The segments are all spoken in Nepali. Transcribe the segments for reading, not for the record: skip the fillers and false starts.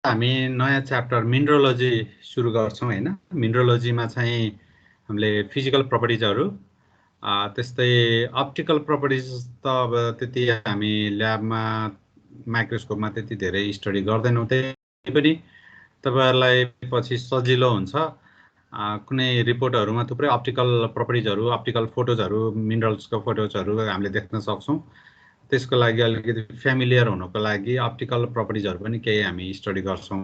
हामी नयाँ च्याप्टर मिनरलोजी सुरु गर्छौँ हैन। मिनरलोजीमा चाहिँ हामीले फिजिकल प्रपर्टिजहरू त्यस्तै अप्टिकल प्रपर्टिज त अब त्यति हामी ल्याबमा माइक्रोस्कोपमा त्यति धेरै स्टडी गर्दैनौँ। त्यही पनि तपाईहरुलाई पछि सजिलो हुन्छ। कुनै रिपोर्टहरुमा थुप्रै अप्टिकल प्रपर्टिजहरू अप्टिकल फोटोजहरू मिनरल्सको फोटोजहरू हामीले देख्न सक्छौँ। त्यसको लागि अलिकति फ्यामिलियर हुनको लागि अप्टिकल प्रपर्टिजहरू पनि केही हामी स्टडी गर्छौँ।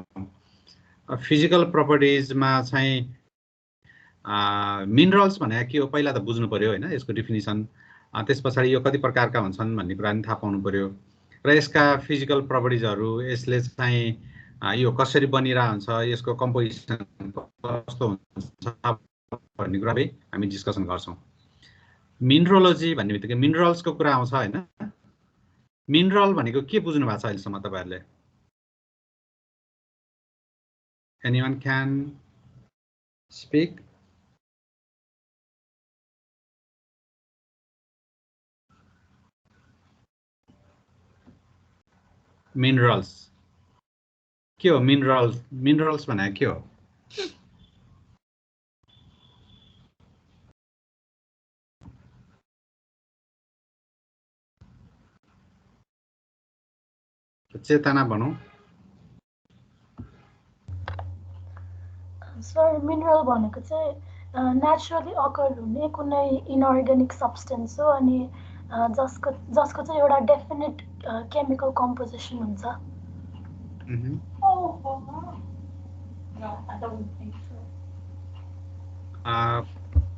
फिजिकल प्रपर्टिजमा चाहिँ मिनरल्स भने के हो पहिला त बुझ्नु पर्यो हैन, यसको डेफिनिसन। त्यसपछि यो कति प्रकारका हुन्छन् भन्ने कुरा पनि थाहा पाउनु पर्यो र यसका फिजिकल प्रपर्टिजहरू यसले चाहिँ यो कसरी बनिरा हुन्छ, यसको कम्पोजिसन कस्तो हुन्छ भन्ने कुरा हामी डिस्कसन गर्छौँ। मिनरोलोजी भन्ने बित्तिकै मिनरल्सको कुरा आउँछ हैन। मिनरल भनेको के बुझ्नु भएको छ अहिलेसम्म तपाईहरुले? Anyone can speak? मिनरल्स के हो? मिनरल्स भनेको के हो? चेतना भनौँ। सर मिनरल भनेको चाहिँ नेचुरली अकर हुने कुनै इनअर्गेनिक सब्स्टेन्स हो अनि जसको चाहिँ एउटा डेफिनेट केमिकल कम्पोजिसन हुन्छ।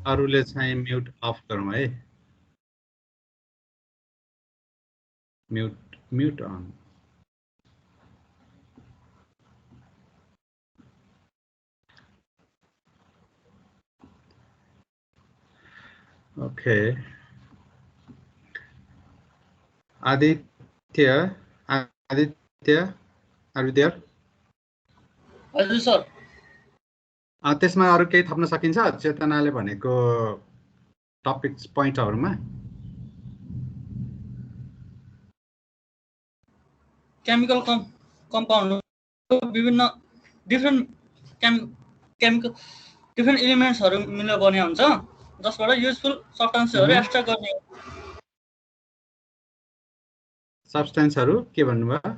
अरूले चाहिँ म्युट अफ गरौँ है। Mute on. Okay. Aditya, are you there? हजुर सर। त्यसमा अरु केही थप्न सकिन्छ चेतनाले भनेको टपिक्स पोइन्टहरुमा? केमिकल कम्पाउन्ड विभिन्न डिफरेन्ट केमिकल डिफरेन्ट एलिमेन्ट्सहरु मिलेर बने हुन्छ जसबाट युजफुल सब्स्टेन्सहरु एक्सट्र्याक्ट गर्ने हो। सब्स्टेन्सहरु के भन्नुभयो?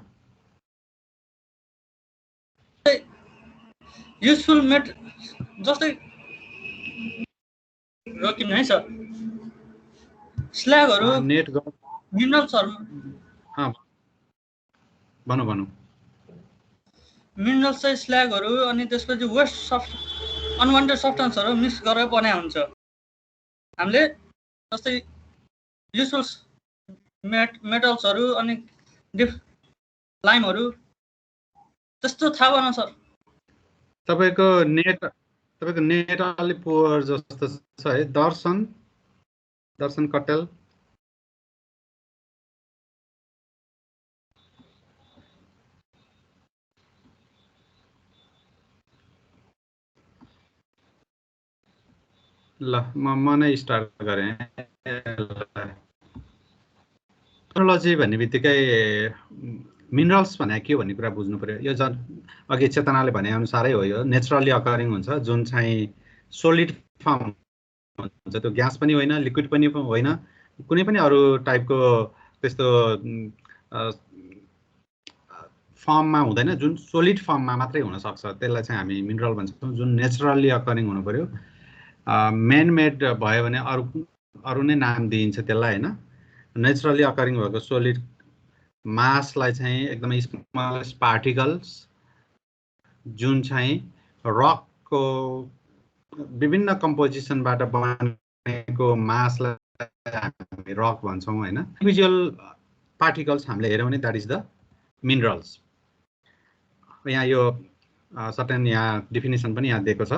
युजफुल जस्तै रोकिन है सर। स्ल्यागहरु नेट मिनरल्सहरु भनौँ मिनरल्स चाहिँ स्ल्यागहरु अनि त्यसपछि वेस्ट अनवान्टेड सब्स्टेन्सहरु मिक्स गरेर बनाएको हुन्छ। हामीले जस्तै युजफुल मेटल्सहरु अनि लाइमहरु त्यस्तो थाहा भएन सर। तपाईको नेट अलि पुअर जस्तो छ है। दर्शन कटेल ल म नै स्टार्ट गरेँ। मिनरलोजी भन्ने बित्तिकै मिनरल्स भने के हो भन्ने कुरा बुझ्नु पर्यो। यो अघि चेतनाले भने अनुसारै हो। यो नेचुरली अकरिङ हुन्छ जुन चाहिँ सोलिड फर्म हुन्छ। त्यो ग्यास पनि होइन, लिक्विड पनि होइन, कुनै पनि अरु टाइपको त्यस्तो फर्ममा हुँदैन। जुन सोलिड फर्ममा मात्रै हुन सक्छ त्यसलाई चाहिँ हामी मिनरल भन्छौँ। जुन नेचुरली अकरिङ हुनु पर्यो। मेन मेड भयो भने अरु नै नाम दिइन्छ त्यसलाई हैन। नेचुरली अकरिङ भएको सोलिड मासलाई चाहिँ एकदमै स्मलेस्ट पार्टिकल्स जुन चाहिँ रकको विभिन्न कम्पोजिसनबाट बनेको मासलाई हामी रक भन्छौँ हैन। इन्डिभिजुअल पार्टिकल्स हामीले हेर्यौं भने दैट इज द मिनरल्स। यहाँ यो सर्टेन यहाँ डेफिनेसन पनि यहाँ दिएको छ।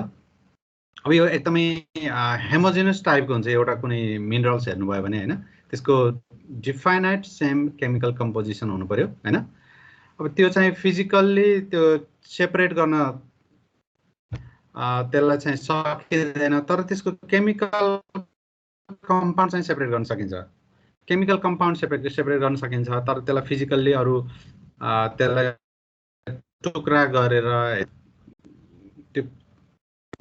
अब यो एकदमै हेमोजेनस टाइपको हुन्छ एउटा कुनै मिनरल्स हेर्नुभयो भने हैन। त्यसको डिफाइनाइट सेम केमिकल कम्पोजिसन हुनु पर्यो हैन। अब त्यो चाहिँ फिजिकल्ली त्यो सेपरेट गर्न त्यसलाई चाहिँ सकिँदैन, तर त्यसको केमिकल कम्पाउन्ड चाहिँ सेपरेट गर्न सकिन्छ। केमिकल कम्पाउन्ड सेपरेट गर्न सकिन्छ, तर त्यसलाई फिजिकल्ली अरु त्यसलाई टुक्रा गरेर त्यो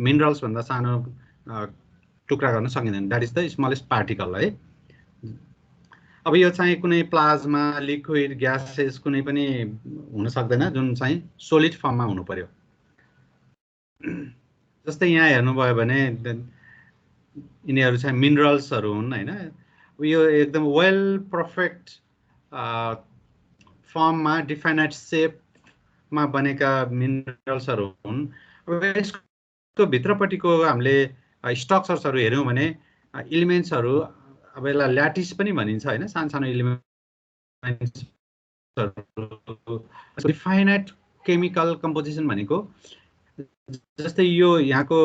मिनरल्स भन्दा सानो टुक्रा गर्न सकिँदैन। That is the smallest particle है। अब यो चाहिँ कुनै प्लाज्मा, लिक्विड, ग्यासेस कुनै पनि हुन सक्दैन जुन चाहिँ सोलिड फर्ममा हुनु पर्यो। जस्तै यहाँ हेर्नुभयो भने यिनीहरू चाहिँ मिनरल्सहरू हुन् हैन। यो एकदम वेल पर्फेक्ट फर्ममा डिफाइनाइट सेपमा बनेका मिनरल्सहरू हुन्। अब यसको भित्रपट्टिको हामीले स्ट्रक्चर्सहरू हेर्यौँ भने एलिमेन्ट्सहरू अब यसलाई ल्याटिस पनि भनिन्छ हैन। सानो एलिमेन्ट्सहरू डिफाइनाइट केमिकल कम्पोजिसन भनेको जस्तै यो यहाँको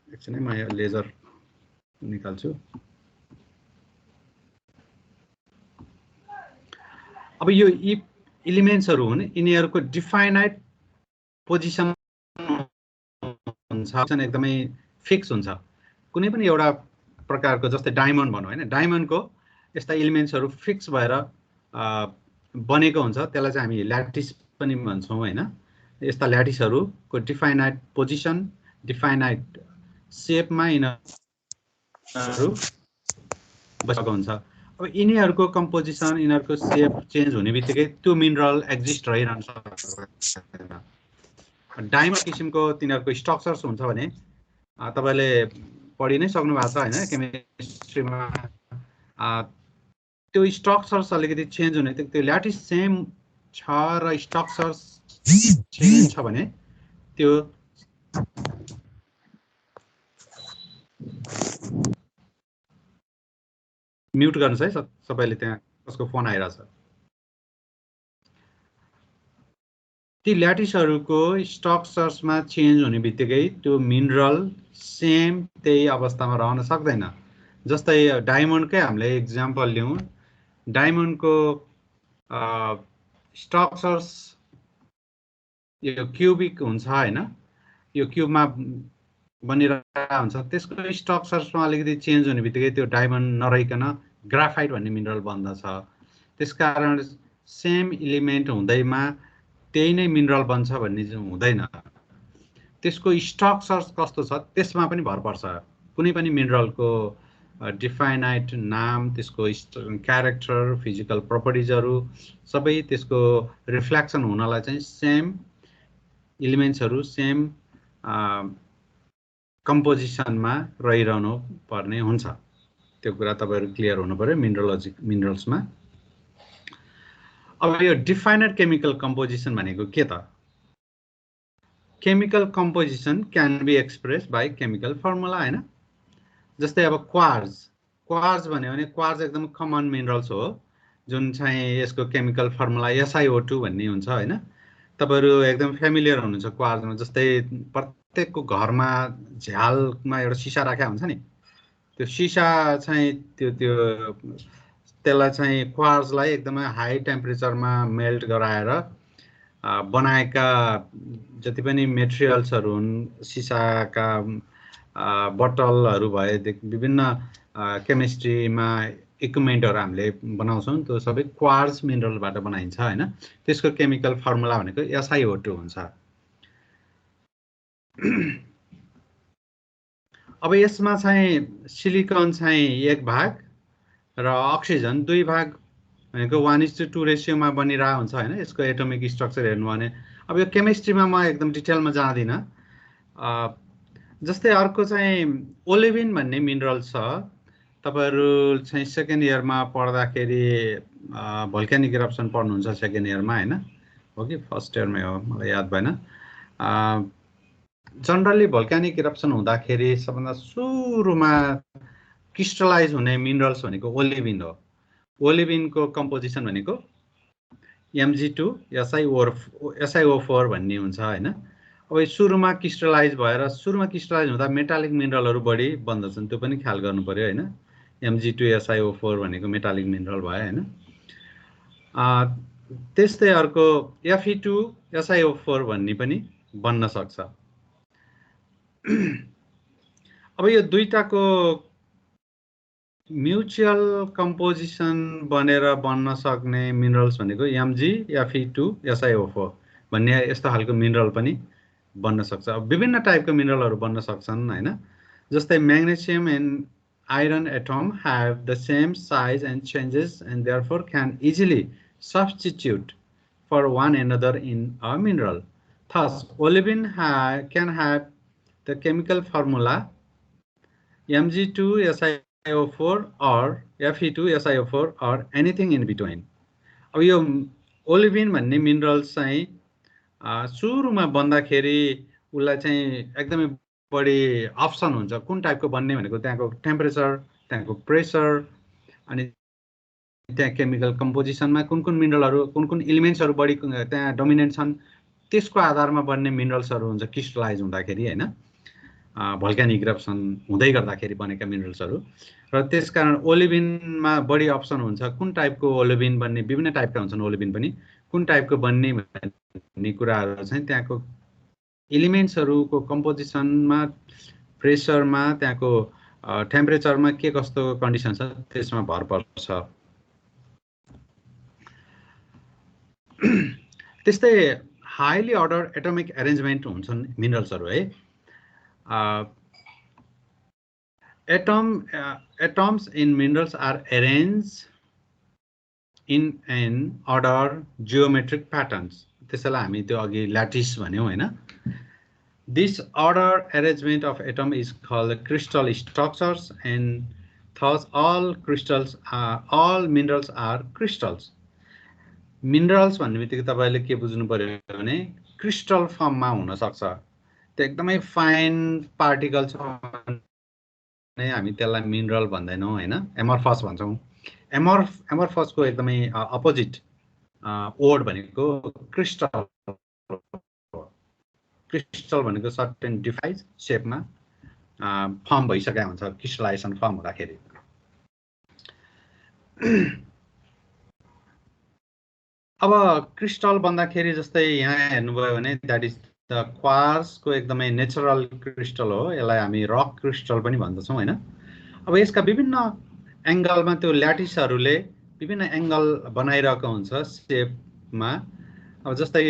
एकछिन है, म यो लेजर निकाल्छु। अब यो एलिमेन्ट्सहरू हुन्, यिनीहरूको डिफाइनाइट पोजिसन हुन्छ, एकदमै फिक्स हुन्छ। कुनै पनि एउटा प्रकारको जस्तै डायमन्ड भनौँ हैन, डायमन्डको यस्ता एलिमेन्ट्सहरू फिक्स भएर बनेको हुन्छ, त्यसलाई चाहिँ हामी ल्याटिस पनि भन्छौँ हैन। यस्ता ल्याटिसहरूको डिफाइनाइट पोजिसन, डिफाइनाइट सेपमा यिनीहरू बसेको हुन्छ। अब यिनीहरूको कम्पोजिसन, यिनीहरूको सेप चेन्ज हुने बित्तिकै त्यो मिनरल एक्जिस्ट रहिरहन सक्दैन। डायमन्ड किसिमको तिनीहरूको स्ट्रक्चर्स हुन्छ भने तपाईले पढि नै सक्नु भएको छ हैन केमिस्ट्रीमा। त्यो स्ट्रक्चर्स अलिकति चेन्ज हुने त्यो ल्याटिस सेम छ र स्ट्रक्चर्स चेन्ज छ भने त्यो म्युट गर्नुस् है सबैले, त्यहाँ कसको फोन आइरहेछ। ती ल्याटिसहरूको स्ट्रक्चर्समा चेन्ज हुने बित्तिकै त्यो मिनरल सेम त्यही अवस्थामा रहन सक्दैन। जस्तै डायमन्डकै हामीले एक्जाम्पल लिउँ, डायमन्डको स्ट्रक्चर्स यो क्युबिक हुन्छ हैन, यो क्युबमा बनिरहेको हुन्छ, त्यसको स्ट्रक्चर्समा अलिकति चेन्ज हुने बित्तिकै त्यो डायमन्ड नरहिकन ग्राफाइट भन्ने मिनरल बन्दछ। त्यसकारण सेम एलिमेन्ट हुँदैमा त्यही नै मिनरल बन्छ भन्ने चाहिँ हुँदैन। त्यसको स्ट्रक्चर्स कस्तो छ त्यसमा पनि भर पर्छ। कुनै पनि मिनरलको डिफाइनाइट नाम, त्यसको क्यारेक्टर, फिजिकल प्रपर्टिजहरू सबै त्यसको रिफ्लेक्सन हुनलाई चाहिँ सेम एलिमेन्ट्सहरू सेम कम्पोजिसनमा रहिरहनु पर्ने हुन्छ। त्यो कुरा तपाईहरु क्लियर हुनु पर्यो मिनरल्समा। अब यो डिफाइनाइट केमिकल कम्पोजिसन भनेको के त? Chemical composition can be express by chemical formula हैन। जस्तै अब क्वार्ज भन्यो भने क्वार्ज एकदम कमन मिनरल्स हो जुन चाहिँ यसको केमिकल फर्मुला SiO2 भन्ने हुन्छ हैन। तपाईहरु एकदम फेमिलियर हुनुहुन्छ क्वार्जमा। जस्तै प्रत्येकको घरमा झ्यालमा एउटा सिसा राखेको हुन्छ नि, त्यो सिसा चाहिँ त्यसलाई चाहिँ क्वार्जलाई एकदमै हाई टेम्परेचरमा मेल्ट गराएर बनाएका जति पनि मेटेरियल्सहरू हुन्, सिसाका बटलहरू भए, विभिन्न केमिस्ट्रीमा इक्विपमेन्टहरू हामीले बनाउँछौँ, त्यो सबै क्वार्ज मिनरलबाट बनाइन्छ हैन। त्यसको केमिकल फर्मुला भनेको SiO2 हुन्छ। अब यसमा चाहिँ सिलिकन चाहिँ 1 भाग र अक्सिजन 2 भाग भनेको 1:2 रेशियोमा बनिरहेको हुन्छ हैन। यसको एटोमिक स्ट्रक्चर हेर्नु भने अब यो केमिस्ट्रीमा म एकदम डिटेलमा जाँदिन। जस्तै अर्को चाहिँ ओलेभिन भन्ने मिनरल छ। तपाईहरु चाहिँ सेकेन्ड इयरमा पढ्दाखेरि भोल्क्यानिक इरप्सन पढ्नुहुन्छ सेकेन्ड इयरमा हैन, हो कि फर्स्ट इयरमै हो मलाई याद भएन। जनरली भोल्क्यानिक इरप्सन हुँदाखेरि सबभन्दा सुरुमा क्रिस्टलाइज हुने मिनरल्स भनेको ओलेभिन हो। ओलेभिनको कम्पोजिसन भनेको Mg2 SiO4 भन्ने हुन्छ हैन। अब सुरुमा क्रिस्टलाइज भएर सुरुमा क्रिस्टलाइज हुँदा मेटालिक मिनरलहरू बढी बन्दछन्, त्यो पनि ख्याल गर्नु पर्यो हैन। Mg2 SiO4 भनेको मेटालिक मिनरल भयो हैन। त्यस्तै अर्को Fe2 SiO4 भन्ने पनि बन्न सक्छ। अब यो दुईटाको म्युचुअल कम्पोजिसन बनेर बन्न सक्ने मिनरल्स भनेको Mg Fe2 SiO4 भन्ने यस्तो खालको मिनरल पनि बन्न सक्छ। अब विभिन्न टाइपको मिनरलहरू बन्न सक्छन् हैन। जस्तै magnesium and iron atom have the same size and changes and therefore can easily substitute for one another in a mineral. Thus, olivine can have the chemical formula Mg2SiO4 or Fe2SiO4 or anything in between. अब यो ओलिभिन भन्ने मिनरल चाहिँ सुरुमा बन्दाखेरि उसलाई चाहिँ एकदमै बढी अप्सन हुन्छ कुन टाइपको बन्ने भनेको त्यहाँको टेम्परेचर, त्यहाँको प्रेसर, अनि त्यहाँ केमिकल कम्पोजिसनमा कुन कुन मिनरलहरू, कुन कुन एलिमेन्ट्सहरू बढी त्यहाँ डोमिनेन्ट छन्, त्यसको आधारमा बन्ने मिनरल्सहरू हुन्छ क्रिस्टलाइज हुँदाखेरि हैन, भल्कानिक इरप्सन हुँदै गर्दाखेरि बनेका मिनरल्सहरू। र त्यसकारण ओलिभिनमा बढी अप्सन हुन्छ कुन टाइपको ओलिभिन बन्ने, विभिन्न टाइपका हुन्छन् ओलिभिन पनि, कुन टाइपको बन्ने भन्ने कुराहरू चाहिँ त्यहाँको एलिमेन्ट्सहरूको कम्पोजिसनमा, प्रेसरमा, त्यहाँको टेम्परेचरमा के कस्तो कन्डिसन छ त्यसमा भर पर्छ। त्यस्तै हाईली अर्डर एटोमिक अरेन्जमेन्ट हुन्छन् मिनरल्सहरू है। Atoms in minerals are arranged in an order geometric patterns. त्यसैलाई हामी त्यो अघि ल्याटिस भन्यौं हैन। This order arrangement of atom is called crystal structures, and thus all minerals are crystals. Minerals भन्ने बित्तिकै तपाईले के बुझ्नु पर्यो भने क्रिस्टल फर्ममा हुन सक्छ। त्यो एकदमै फाइन पार्टिकल छ भने हामी त्यसलाई मिनरल भन्दैनौं हैन, एमोर्फस भन्छौं। एमोर्फसको एकदमै अपोजिट वर्ड भनेको क्रिस्टल। क्रिस्टल भनेको सर्टेन डिफाइज शेपमा फर्म भइसकेको हुन्छ क्रिस्टलाइजेसन फर्म हुँदाखेरि। अब क्रिस्टल बन्दाखेरि जस्तै यहाँ हेर्नुभयो भने दैट इज द क्वार्ट्जको एकदमै नेचुरल क्रिस्टल हो। यसलाई हामी रक क्रिस्टल पनि भन्दछौं हैन। अब यसका विभिन्न एंगलमा त्यो ल्याटिसहरूले विभिन्न एंगल बनाइरहेको हुन्छ शेपमा। अब जस्तै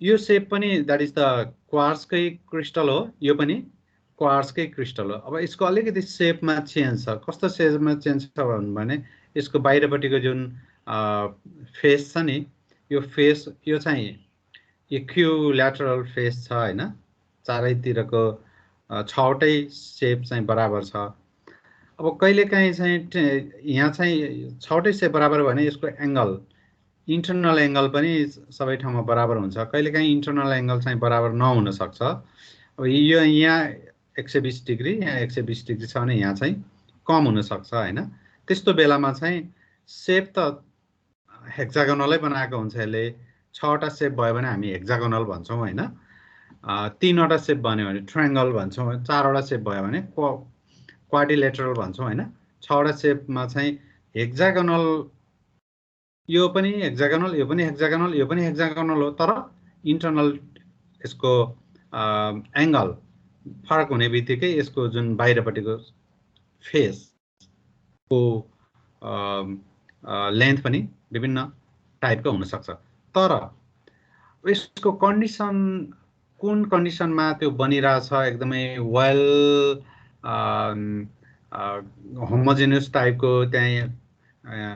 यो शेप पनि दैट इज द क्वार्ट्जकै क्रिस्टल हो, यो पनि क्वार्ट्जकै क्रिस्टल हो। अब यसको अलिकति शेपमा चेन्ज छ। कस्तो शेपमा चेन्ज छ भने यसको बाहिरपट्टिको जुन फेस छ नि, यो फेस यो चाहिँ इक्विल्याटरल फेस छ हैन, चारैतिरको छवटै शेप चाहिँ बराबर छ। अब कहिलेकाहीँ चाहिँ यहाँ चाहिँ छवटै शेप बराबर भने यसको एंगल, इन्टरनल एंगल पनि सबै ठाउँमा बराबर हुन्छ। कहिलेकाहीँ इन्टरनल एंगल चाहिँ बराबर नहुन सक्छ। अब यो यहाँ 120 डिग्री, यहाँ 120 डिग्री छ भने यहाँ चाहिँ कम हुन सक्छ हैन। त्यस्तो बेलामा चाहिँ शेप त हेक्सागोनलै बनाएको हुन्छ। यसले 6वटा शेप भयो भने हामी हेक्सागोनल भन्छौं हैन, 3वटा शेप बन्यो भने ट्रायंगल भन्छौं, 4वटा शेप भयो भने क्वाड्रिलेटरल भन्छौं हैन। 6वटा शेपमा चाहिँ हेक्सागोनल, यो पनि हेक्सागोनल, यो पनि हेक्सागोनल, यो पनि हेक्सागोनल हो, तर इन्टरनल यसको एंगल फरक हुने बित्तिकै यसको जुन बाहिरपट्टिको फेस को लेन्थ पनि विभिन्न टाइपको हुन सक्छ। तर यसको कन्डिसन कुन कन्डिसनमा त्यो बनिरहेछ, एकदमै वेल होमोजेनियस टाइपको त्यहाँ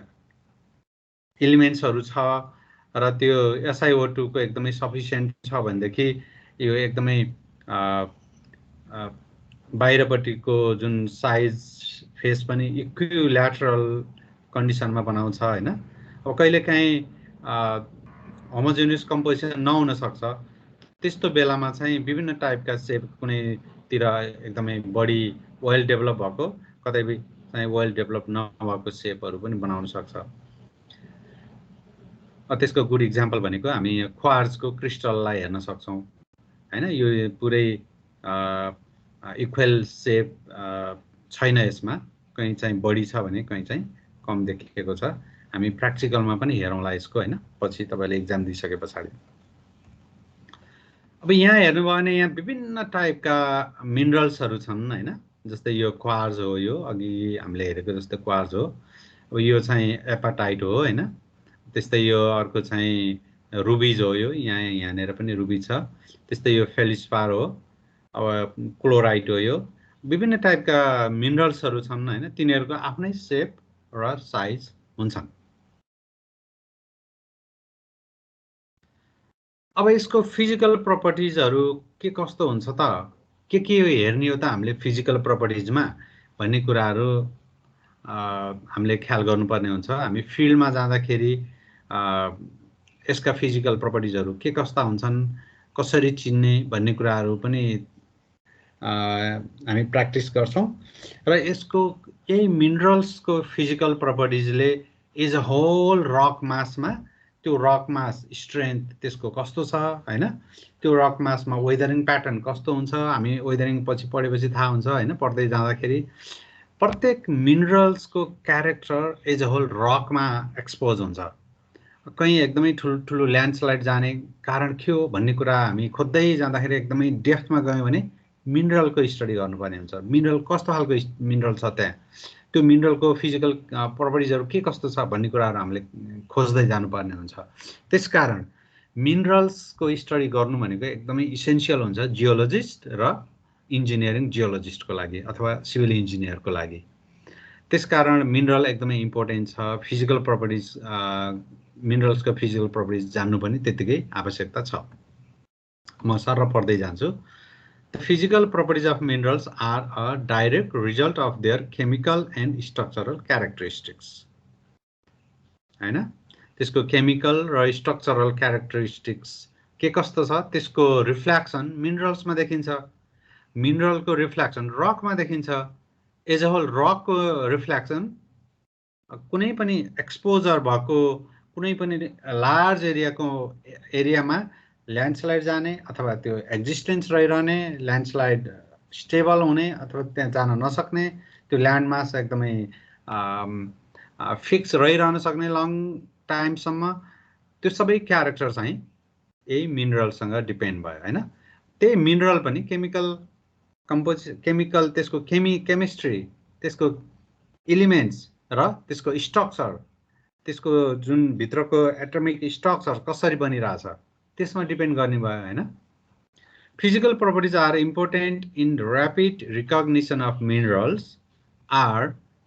एलिमेन्ट्सहरू छ र त्यो SiO2 को एकदमै सफिसिएन्ट छ भनेदेखि यो एकदमै बाहिरपट्टिको जुन साइज फेस पनि इक्विल्याटरल कन्डिसनमा बनाउँछ हैन। अब कहिलेकाहीँ होमोजेनियस कम्पोजिसन नहुन सक्छ। त्यस्तो बेलामा चाहिँ विभिन्न टाइपका शेप, कुनैतिर एकदमै बढी वेल डेभलप भएको, कतै चाहिँ वेल डेभलप नभएको शेपहरू पनि बनाउन सक्छ। त्यसको गुड इक्जाम्पल भनेको हामी क्वार्ट्जको क्रिस्टललाई हेर्न सक्छौं हैन। यो पुरै इक्वल शेप छैन यसमा, कहीं चाहिँ बढी छ भने कहीं चाहिँ कम देखिएको छ। हामी प्र्याक्टिकलमा पनि हेरौँला यसको हैन, पछि तपाईले एक्जाम दिइसके पछाडी। अब यहाँ हेर्नुभयो भने यहाँ विभिन्न टाइपका मिनरल्सहरू छन् हैन। जस्तै यो क्वार्ट्ज हो, यो अघि हामीले हेरेको जस्तो क्वार्ट्ज हो। अब यो चाहिँ एपाटाइट हो हैन। त्यस्तै यो अर्को चाहिँ रुबीज हो, यो यहाँनिर पनि रुबी छ। त्यस्तै यो फेलिस्पार हो, अब क्लोराइट हो। यो विभिन्न टाइपका मिनरल्सहरू छन् हैन, तिनीहरूको आफ्नै सेप र साइज हुन्छन्। अब यसको फिजिकल प्रपर्टिजहरू के कस्तो हुन्छ त, के हेर्ने हो त हामीले फिजिकल प्रपर्टिजमा भन्ने कुराहरू हामीले ख्याल गर्नुपर्ने हुन्छ। हामी फिल्डमा जाँदाखेरि यसका फिजिकल प्रपर्टिजहरू के कस्ता हुन्छन्, कसरी चिन्ने भन्ने कुराहरू पनि हामी प्र्याक्टिस गर्छौँ। र यसको केही मिनरल्सको फिजिकल प्रपर्टिजले एज अ होल रक मासमा, त्यो रक मास स्ट्रेन्थ त्यसको कस्तो छ हैन, त्यो रक मासमा वेदरिङ प्याटर्न कस्तो हुन्छ, हामी वेदरिङ पछि पढेपछि थाहा हुन्छ हैन, पढ्दै जाँदाखेरि प्रत्येक मिनरल्सको क्यारेक्टर एज अ होल रकमा एक्सपोज हुन्छ। कहीँ एकदमै ठुलो ल्यान्डस्लाइड जाने कारण के हो भन्ने कुरा हामी खोज्दै जाँदाखेरि एकदमै डेप्थमा गयौँ भने मिनरलको स्टडी गर्नुपर्ने हुन्छ। मिनरल कस्तो खालको मिनरल छ त्यहाँ, त्यो मिनरलको फिजिकल प्रपर्टिजहरू के कस्तो छ भन्ने कुराहरू हामीले खोज्दै जानुपर्ने हुन्छ। त्यसकारण मिनरल्सको स्टडी गर्नु भनेको एकदमै इसेन्सियल हुन्छ जियोलोजिस्ट र इन्जिनियरिङ जियोलोजिस्टको लागि अथवा सिभिल इन्जिनियरको लागि। त्यसकारण मिनरल एकदमै इम्पोर्टेन्ट छ। फिजिकल प्रपर्टिज मिनरल्सको फिजिकल प्रपर्टिज जान्नु पनि त्यतिकै आवश्यकता छ। म सरर पढ्दै जान्छु। The physical properties of minerals are a direct result of their chemical and structural characteristics. हैन, त्यसको केमिकल र स्ट्रक्चरल क्यारेक्टरिस्टिक्स के कस्तो छ, त्यसको रिफ्लेक्सन मिनरल्समा देखिन्छ, मिनरलको रिफ्लेक्सन रकमा देखिन्छ। एज अ होल रकको रिफ्लेक्सन कुनै पनि एक्सपोजर भएको कुनै पनि लार्ज एरियामा ल्यान्डस्लाइड जाने अथवा त्यो एक्जिस्टेन्स रहिरहने, ल्यान्डस्लाइड स्टेबल हुने अथवा त्यहाँ जान नसक्ने, त्यो ल्यान्ड मास एकदमै फिक्स रहिरहन सक्ने लङ टाइमसम्म, त्यो सबै क्यारेक्टर चाहिँ यही मिनरलसँग डिपेन्ड भयो हैन। त्यही मिनरल पनि केमिकल त्यसको केमिस्ट्री, त्यसको एलिमेन्ट्स र त्यसको स्ट्रक्चर, त्यसको जुन भित्रको एटमिक स्ट्रक्चर कसरी बनिरहेछ त्यसमा डिपेन्ड गर्ने भयो हैन। Physical properties are important in rapid recognition of minerals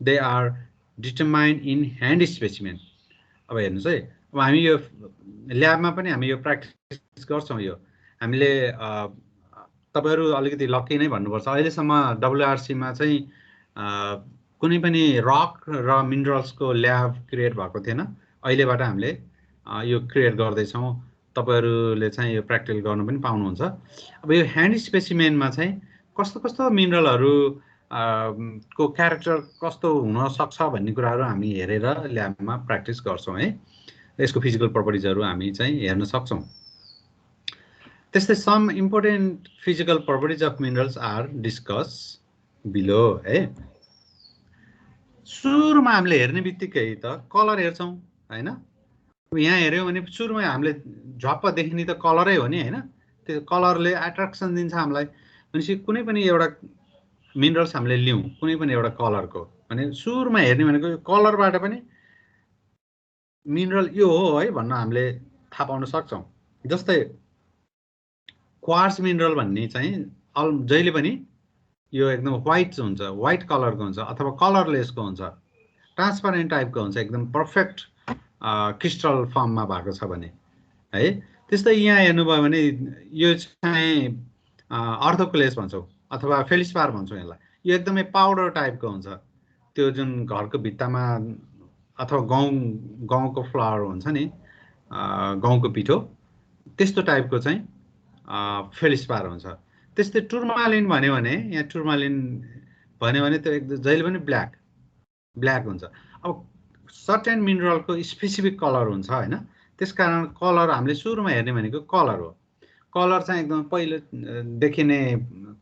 they are determined in hand specimen. अब हेर्नुहोस् है, अब हामी यो ल्याबमा पनि हामी यो प्र्याक्टिस गर्छौँ। यो हामीले तपाईहरु अलिकति लक्की नै भन्नुपर्छ, अहिलेसम्म WRCमा चाहिँ कुनै पनि रक र मिनरल्सको ल्याब क्रिएट भएको थिएन। अहिलेबाट हामीले यो क्रिएट गर्दैछौँ। तपाईहरुले चाहिँ यो प्र्याक्टिकल गर्न पनि पाउनुहुन्छ। अब यो ह्यान्ड स्पेसिमेनमा चाहिँ कस्तो मिनरलहरु को क्यारेक्टर कस्तो हुन सक्छ भन्ने कुराहरु हामी हेरेर ल्याबमा प्र्याक्टिस गर्छौं है। यसको फिजिकल प्रपर्टिजहरु हामी चाहिँ हेर्न सक्छौं। त्यस्तै some important physical properties of minerals are discuss below है। सुरुमा हामीले हेर्ने बित्तिकै त कलर हेर्छौं हैन। यहाँ हेर्यौं भने सुरुमा हामीले झप्प देख्ने त कलरै हो नि हैन। त्यो कलरले एट्र्याक्सन दिन्छ हामीलाई। भनेपछि कुनै पनि एउटा मिनरल्स हामीले लियौं कुनै पनि एउटा कलरको भने सुरुमा हेर्ने भनेको कलरबाट पनि मिनरल यो हो है भन्न हामीले थाहा पाउन सक्छौं। जस्तै क्वार्ट्ज मिनरल भन्ने चाहिँ जहिले पनि यो एकदम व्हाइट हुन्छ, व्हाइट कलरको हुन्छ अथवा कलरलेसको हुन्छ, ट्रान्सपरेन्ट टाइपको हुन्छ, एकदम पर्फेक्ट क्रिस्टल फर्ममा भएको छ भने है। त्यस्तै यहाँ हेर्नुभयो भने यो चाहिँ अर्थोक्लेस भन्छौं अथवा फेलिस्पार भन्छौं यसलाई। यो एकदमै पाउडर टाइपको हुन्छ। त्यो जुन घरको भित्तामा अथवा गहुँको फ्लावर हुन्छ नि, गहुँको पिठो, त्यस्तो टाइपको चाहिँ फेलिस्पार हुन्छ। त्यस्तै टुर्मालिन भन्यो भने यहाँ टुर्मालिन भन्यो भने त्यो एकदम जहिले पनि ब्ल्याक हुन्छ। अब सर्टेन मिनरलको स्पेसिफिक कलर हुन्छ हैन। त्यसकारण कलर हामीले सुरुमा हेर्ने भनेको कलर हो। कलर चाहिँ एकदम पहिले देखिने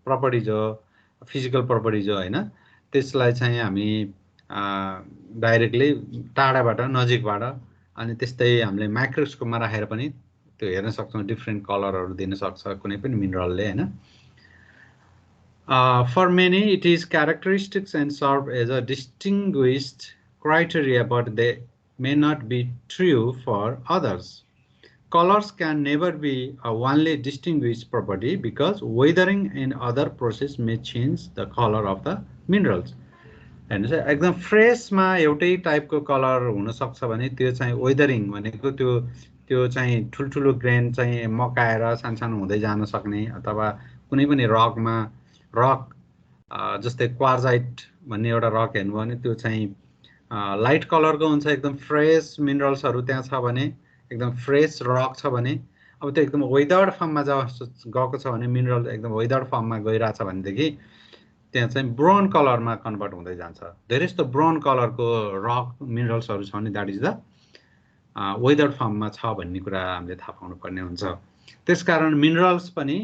प्रपर्टिज हो, फिजिकल प्रपर्टिज हो हैन। त्यसलाई चाहिँ हामी डाइरेक्टली टाढाबाट नजिकबाट अनि त्यस्तै हामीले माइक्रोस्कोपमा राखेर पनि त्यो हेर्न सक्छौं। डिफरेन्ट कलरहरु दिन सक्छ कुनै पनि मिनरलले हैन। For many it is characteristics and serve as a distinguished criteria, but they may not be true for others. Colors can never be a only distinguished property because weathering and other process may change the color of the minerals. हेर्नुस् है एकदम फ्रेसमा एउटै टाइपको कलर हुन सक्छ भने त्यो चाहिँ वेदरिङ भनेको त्यो चाहिँ ठुलठुलो ग्रेन चाहिँ मकाएर सानसानो हुँदै जान सक्ने अथवा कुनै पनि रकमा रक जस्तै क्वार्जाइट भन्ने एउटा रक हेर्नुभयो भने त्यो चाहिँ लाइट कलरको हुन्छ एकदम फ्रेस मिनरल्सहरू त्यहाँ छ भने एकदम फ्रेस रक छ भने अब त्यो एकदम वेदर्ड फर्ममा गएको छ भने मिनरल एकदम वेदर्ड फर्ममा गइरहेछ भनेदेखि त्यहाँ चाहिँ ब्राउन कलरमा कन्भर्ट हुँदै जान्छ धेरै जस्तो ब्राउन कलरको रक मिनरल्सहरू छ भने द्याट इज द वेदर्ड फर्ममा छ भन्ने कुरा हामीले थाहा पाउनु पर्ने हुन्छ त्यसकारण मिनरल्स पनि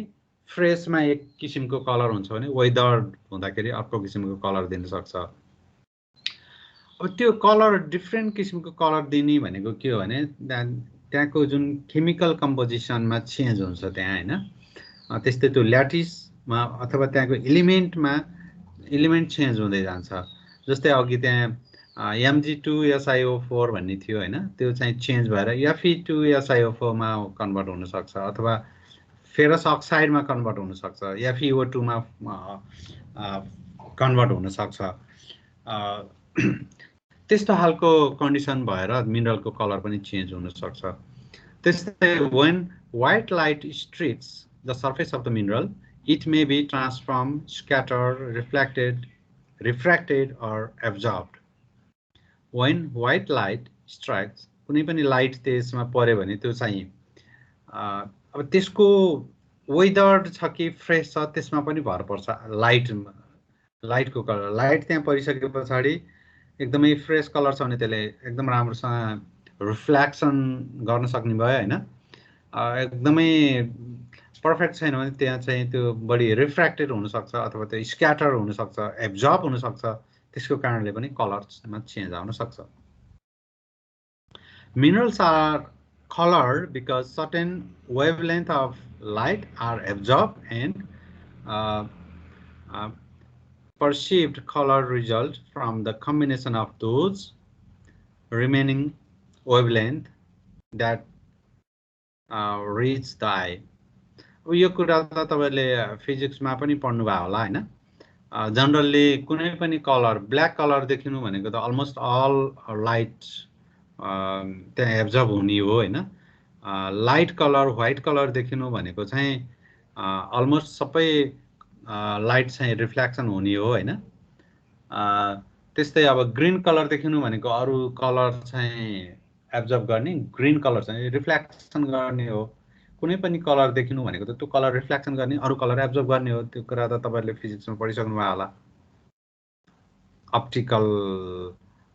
फ्रेसमा एक किसिमको कलर हुन्छ भने वेदर्ड हुँदाखेरि अर्को किसिमको कलर दिन सक्छ अब त्यो कलर डिफ्रेन्ट किसिमको कलर दिने भनेको के हो भने त्यहाँको जुन केमिकल कम्पोजिसनमा चेन्ज हुन्छ त्यहाँ हैन त्यस्तै त्यो ल्याटिसमा अथवा त्यहाँको एलिमेन्ट चेन्ज हुँदै जान्छ जस्तै अघि त्यहाँ Mg2SiO4 भन्ने थियो हैन त्यो चाहिँ चेन्ज भएर Fe2SiO4 मा कन्भर्ट हुन सक्छ अथवा फेरस अक्साइडमा कन्भर्ट हुन सक्छ FeO2 मा कन्भर्ट हुन सक्छ त्यस्तो खालको कन्डिसन भएर मिनरलको कलर पनि चेन्ज हुन सक्छ त्यस्तै when white light strikes the surface of the mineral it may be transformed scattered refracted or absorbed when white light strikes कुनै पनि लाइट त्यसमा पर्यो भने त्यो चाहिँ अब त्यसको वेदर्ड छ कि फ्रेस छ त्यसमा पनि भर पर्छ लाइटको कलर लाइट त्यहाँ परिसके पछाडी एकदमै फ्रेस कलर छ भने त्यसले एकदम राम्रोसँग रिफ्लेक्सन गर्न सक्ने भयो हैन एकदमै पर्फेक्ट छैन भने त्यहाँ चाहिँ त्यो बढी रिफ्र्याक्टेड हुन सक्छ अथवा त्यो स्क्याटर हुन सक्छ एब्जर्ब हुन सक्छ त्यसको कारणले पनि कलरमा चेन्ज आउन सक्छ minerals are colored because certain wavelength of light are absorbed and perceived color result from the combination of those remaining wavelength that reach the eye. यो कुरा त तपाईले फिजिक्समा पनि पढ्नु भयो होला हैन जनरली कुनै पनि कलर ब्ल्याक कलर देखिनु भनेको त अलमोस्ट अल लाइट त्यहाँ एब्जर्ब हुने हो हैन लाइट कलर व्हाइट कलर देखिनु भनेको चाहिँ अलमोस्ट सबै लाइट चाहिँ रिफ्लेक्सन हुने हो हैन त्यस्तै अब ग्रीन कलर देखिनु भनेको अरु कलर चाहिँ एब्जर्ब गर्ने ग्रीन कलर चाहिँ रिफ्लेक्सन गर्ने हो कुनै पनि कलर देखिनु भनेको त त्यो कलर रिफ्लेक्सन गर्ने अरु कलर एब्जर्ब गर्ने हो त्यो कुरा त तपाईहरुले फिजिक्समा पढिसक्नु भयो होला अप्टिकल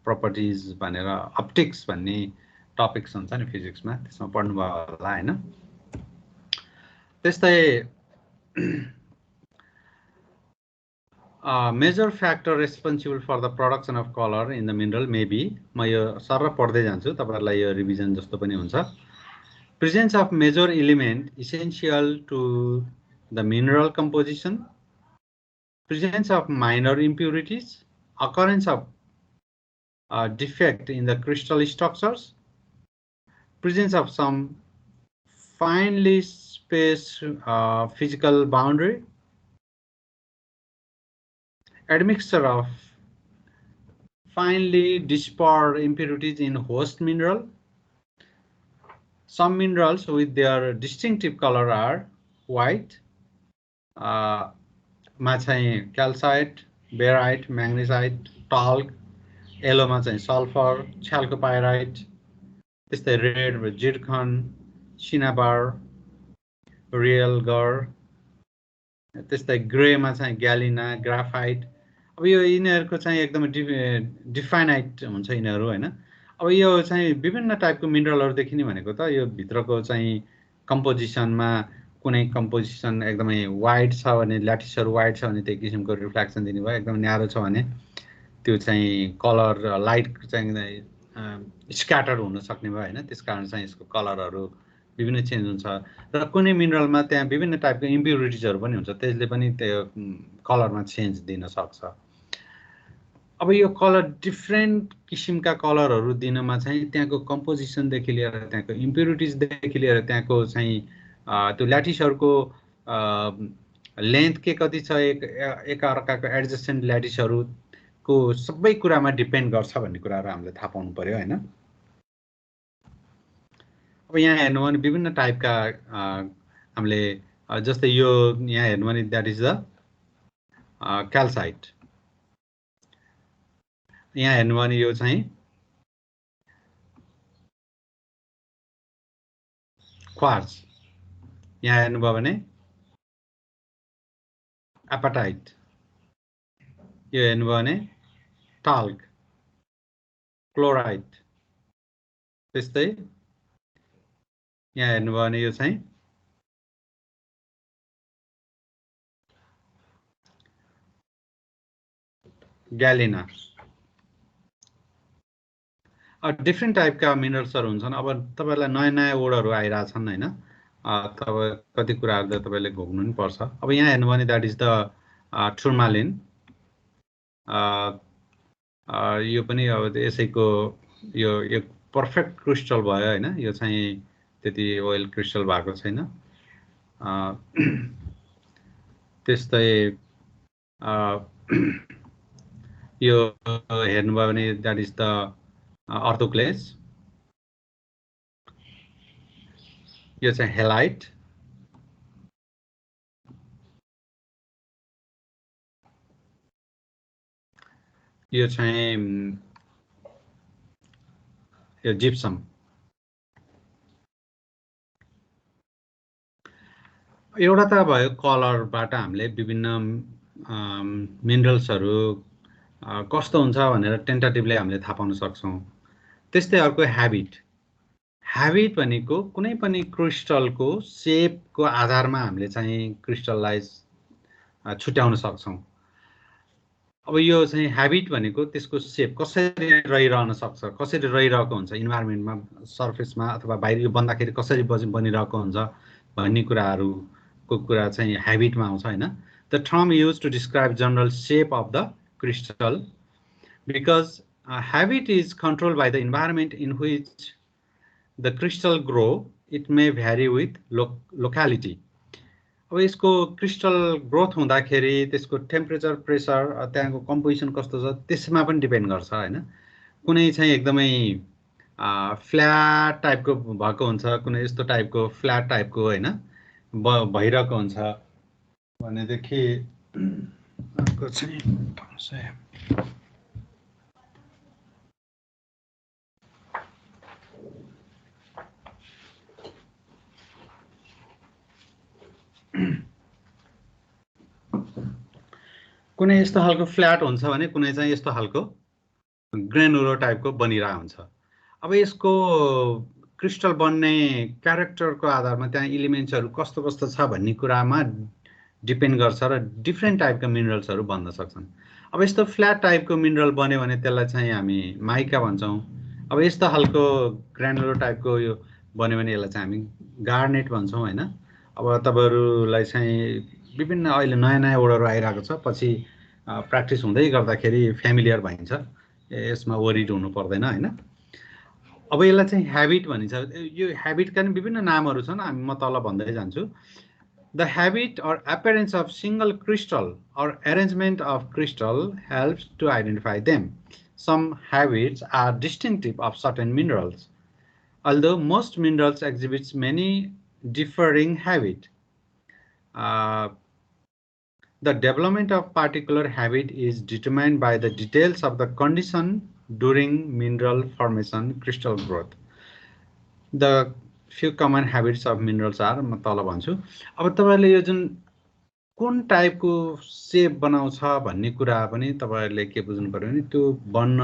properties भनेर अप्टिक्स भन्ने टपिक्स हुन्छ नि फिजिक्समा त्यसमा पढ्नु भयो होला हैन त्यस्तै major factor responsible for the production of colour in the mineral may be म यो सरर पढ्दै जान्छु तपाईहरुलाई यो रिभिजन जस्तो पनि हुन्छ presence of major element essential to the mineral composition presence of minor impurities occurrence of defect in the crystal structures, presence of some finely spaced physical boundary, admixture of finely dispersed impurities in host mineral. Some minerals with their distinctive color are white, calcite, barite, magnesite, talc, yellow मा चाहिँ सल्फर chalcopyrite त्यस्तै रेड जिर्कन सिनाबार रियल गर त्यस्तै ग्रे मा चाहिँ ग्यालिना ग्राफाइट अब यो यिनीहरुको चाहिँ एकदमै डिफाइनाइट हुन्छ यिनीहरु हैन अब यो चाहिँ विभिन्न टाइपको मिनरलहरु देखिने भनेको त यो भित्रको चाहिँ कम्पोजिसनमा कुनै कम्पोजिसन एकदमै वाइट छ भने ल्याटिसहरु वाइट छ भने त्यही किसिमको रिफ्लेक्सन दिने भयो एकदम न्यारो छ भने त्यो चाहिँ कलर लाइट चाहिँ स्क्याटर हुन सक्ने भयो हैन त्यसकारण चाहिँ यसको कलरहरु विभिन्न चेन्ज हुन्छ र कुनै मिनरलमा त्यहाँ विभिन्न टाइपको इम्प्युरिटिजहरु पनि हुन्छ त्यसले पनि त्यो कलरमा चेन्ज दिन सक्छ अब यो कलर डिफ्रेन्ट किसिमका कलरहरू दिनमा चाहिँ त्यहाँको कम्पोजिसनदेखि लिएर त्यहाँको इम्प्युरिटिजदेखि लिएर त्यहाँको चाहिँ त्यो ल्याटिसहरूको लेन्थ के कति छ एकअर्काको एडजस्टेन्ट ल्याटिसहरूको सबै कुरामा डिपेन्ड गर्छ भन्ने कुराहरू हामीले थाहा पाउनु पर्यो होइन। अब यहाँ हेर्नु भने विभिन्न टाइपका हामीले जस्तै यो यहाँ हेर्नु भने द्याट इज द क्याल्साइट। यहाँ हेर्नु भने यो चाहिँ क्वार्ट्ज। यहाँ हेर्नुभयो भने एपाटाइट। यो हेर्नुभयो भने टाल्क, क्लोराइड। त्यस्तै यहाँ हेर्नुभयो भने यो चाहिँ ग्यालिना। डिफ्रेन्ट टाइपका मिनरल्सहरू हुन्छन्। अब तपाईँलाई नयाँ नयाँ वर्डहरू आइरहेछन् होइन, तपाईँ कति कुराहरू त तपाईँले घोक्नु पनि पर्छ। अब यहाँ हेर्नु भने द्याट इज द टुर्मालिन। यो पनि अब यसैको यो एक पर्फेक्ट क्रिस्टल भयो होइन, यो चाहिँ त्यति ओइल क्रिस्टल भएको छैन। त्यस्तै यो हेर्नुभयो भने द्याट इज द अर्थोक्लेस। यो चाहिँ हेलाइट। यो चाहिँ यो जिप्सम। एउटा त भयो कलरबाट हामीले विभिन्न मिनरल्सहरू कस्तो हुन्छ भनेर टेन्टेटिभली हामीले थाहा पाउन सक्छौँ। त्यस्तै अर्को ह्याबिट। ह्याबिट भनेको कुनै पनि क्रिस्टलको सेपको आधारमा हामीले चाहिँ क्रिस्टललाई छुट्याउन सक्छौँ। अब यो चाहिँ ह्याबिट भनेको त्यसको सेप कसरी रहिरहन सक्छ, कसरी रहिरहेको हुन्छ इन्भाइरोमेन्टमा, सर्फेसमा अथवा बाहिर यो बन्दाखेरि कसरी बनिरहेको हुन्छ भन्ने कुराहरूको कुरा चाहिँ ह्याबिटमा आउँछ होइन। The term use to describe general shape of the crystal because habit is controlled by the environment in which the crystal grow. It may vary with locality. अब यसको क्रिस्टल ग्रोथ हुँदाखेरि त्यसको टेम्परेचर, प्रेसर, त्यहाँको कम्पोजिसन कस्तो छ त्यसमा पनि डिपेन्ड गर्छ होइन। कुनै चाहिँ एकदमै फ्ल्याट टाइपको भएको हुन्छ, कुनै यस्तो टाइपको फ्ल्याट टाइपको होइन भइरहेको हुन्छ भनेदेखि कुनै यस्तो खालको फ्ल्याट हुन्छ भने कुनै चाहिँ यस्तो खालको ग्रेनुलर टाइपको बनिरहेको हुन्छ। अब यसको क्रिस्टल बन्ने क्यारेक्टरको आधारमा त्यहाँ इलिमेन्ट्सहरू कस्तो कस्तो छ भन्ने कुरामा डिपेन्ड गर्छ र डिफ्रेन्ट टाइपका मिनरल्सहरू बन्न सक्छन्। अब यस्तो फ्ल्याट टाइपको मिनरल बन्यो भने त्यसलाई चाहिँ हामी माइका भन्छौँ। अब यस्तो खालको ग्रानुलर टाइपको यो बन्यो भने यसलाई चाहिँ हामी गार्नेट भन्छौँ होइन। अब तपाईँहरूलाई चाहिँ विभिन्न अहिले नयाँ नयाँ वर्डहरू आइरहेको छ, पछि प्र्याक्टिस हुँदै गर्दाखेरि फ्यामिलियर भइन्छ, यसमा वरिड हुनु पर्दैन होइन। अब यसलाई चाहिँ ह्याबिट भनिन्छ। यो ह्याबिटका नि विभिन्न नामहरू छन्, म तल भन्दै जान्छु। The habit or appearance of single crystal or arrangement of crystal helps to identify them. Some habits are distinctive of certain minerals, although most minerals exhibit many differing habits. The development of particular habit is determined by the details of the condition during mineral formation, crystal growth. The few common habits of minerals are म तल भन्छु। अब तपाईहरुले यो जुन कुन टाइपको सेप बनाउँछ भन्ने कुरा पनि तपाईहरुले के बुझ्नु पर्यो भने त्यो बन्न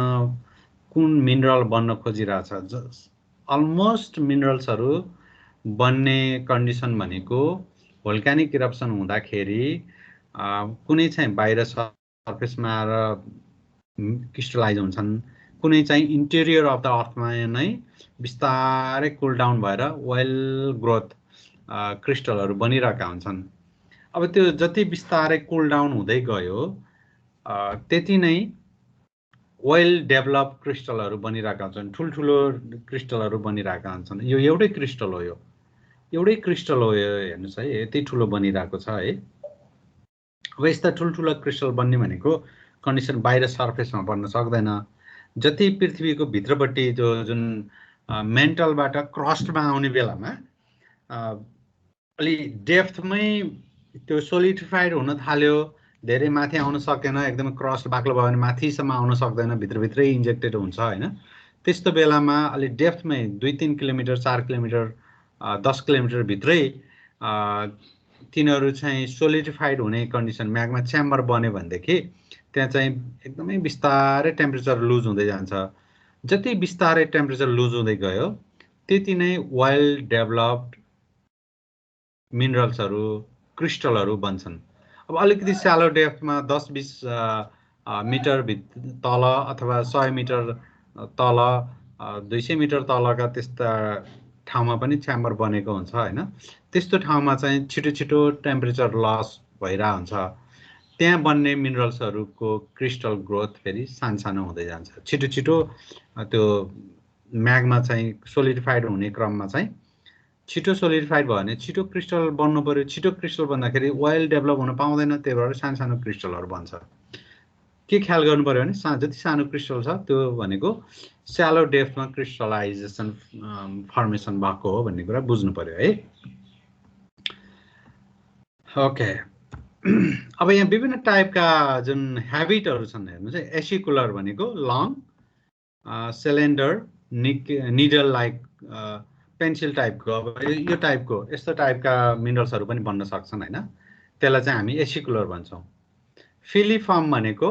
कुन मिनरल बन्न खोजिरहेछ। अलमोस्ट मिनरल्सहरु बन्ने कन्डिसन भनेको भोल्कानिक इरप्सन हुँदाखेरि कुनै चाहिँ बाहिर सर्फेसमा आएर क्रिस्टलाइज हुन्छन्, कुनै चाहिँ इन्टेरियर अफ द अर्थमा नै बिस्तारै कुल डाउन भएर वेल ग्रोथ क्रिस्टलहरु बनिरहेका हुन्छन्। अब त्यो जति बिस्तारै कुल डाउन हुँदै गयो त्यति नै वेल डेभलप क्रिस्टलहरू बनिरहेका हुन्छन्, ठुल्ठुलो क्रिस्टलहरू बनिरहेका हुन्छन्। यो एउटै क्रिस्टल हो, यो एउटै क्रिस्टल हो, यो हेर्नुहोस् है, यति ठुलो बनिरहेको छ है। अब यस्ता ठुल्ठुलो क्रिस्टल बन्ने भनेको कन्डिसन बाहिर सर्फेसमा बन्न सक्दैन। जति पृथ्वीको भित्रपट्टि जुन मेन्टलबाट क्रस्टमा आउने बेलामा अलि डेप्थमै त्यो सोलिडिफाइड हुन थाल्यो, धेरै माथि आउन सकेन, एकदमै क्रस्ट बाक्लो भयो भने माथिसम्म आउन सक्दैन, भित्रभित्रै इन्जेक्टेड हुन्छ होइन। त्यस्तो बेलामा अलि डेप्थमै 2-3 किलोमिटर 4 किलोमिटर 10 किलोमिटर भित्रै तिनीहरू चाहिँ सोलिडिफाइड हुने कन्डिसन, म्याग्मा च्याम्बर बन्यो भनेदेखि त्यहाँ चाहिँ एकदमै बिस्तारै टेम्परेचर लुज हुँदै जान्छ। जति बिस्तारै टेम्परेचर लुज हुँदै गयो त्यति नै वेल डेभलप्ड मिनरल्सहरू क्रिस्टलहरू बन्छन्। अब अलिकति स्यालो डेप्थमा 10-20 मिटर तल अथवा 100 मिटर तल 200 मिटर तलका त्यस्ता ठाउँमा पनि च्याम्बर बनेको हुन्छ होइन। त्यस्तो ठाउँमा चाहिँ छिटो छिटो टेम्परेचर लस भइरहेको हुन्छ। त्यहाँ बन्ने मिनरल्सहरूको क्रिस्टल ग्रोथ फेरि सानो हुँदै जान्छ। छिटो छिटो त्यो म्याग्मा चाहिँ सोलिडिफाइड हुने क्रममा चाहिँ छिटो सोलिडिफाइड भयो भने छिटो क्रिस्टल बन्नु पर्यो। छिटो क्रिस्टल बन्दाखेरि वेल डेभलप हुन पाउँदैन, त्यही भएर सानो क्रिस्टलहरू बन्छ। के ख्याल गर्नु पर्यो भने जति सानो क्रिस्टल छ त्यो भनेको स्यालो डेप्थमा क्रिस्टलाइजेसन फर्मेसन भएको हो भन्ने कुरा बुझ्नु पर्यो है। ओके, अब यहाँ विभिन्न टाइपका जुन ह्याबिटहरू छन् हेर्नुहोस् है। एसिकुलर भनेको long cylinder needle like pencil टाइपको, अब यो टाइपको यस्तो टाइपका मिनरल्सहरू पनि बन्न सक्छन् होइन। त्यसलाई चाहिँ हामी एसिकुलर भन्छौँ। फिलिफर्म भनेको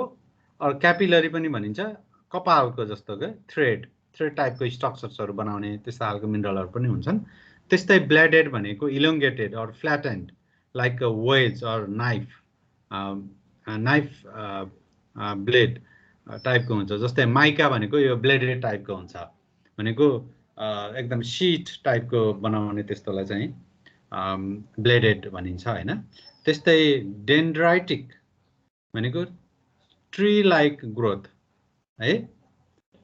क्यापिलरी पनि भनिन्छ, कपालको जस्तो के थ्रेड टाइपको स्ट्रक्चर्सहरू बनाउने त्यस्ता खालको मिनरलहरू पनि हुन्छन्। त्यस्तै ब्लेडेड भनेको elongated or flattened like a wedge or knife blade टाइपको हुन्छ। जस्तै माइका भनेको यो ब्लेडेड टाइपको हुन्छ, भनेको एकदम सिट टाइपको बनाउने त्यस्तोलाई चाहिँ ब्लेडेड भनिन्छ होइन। त्यस्तै डेन्ड्राइटिक भनेको ट्री लाइक ग्रोथ है,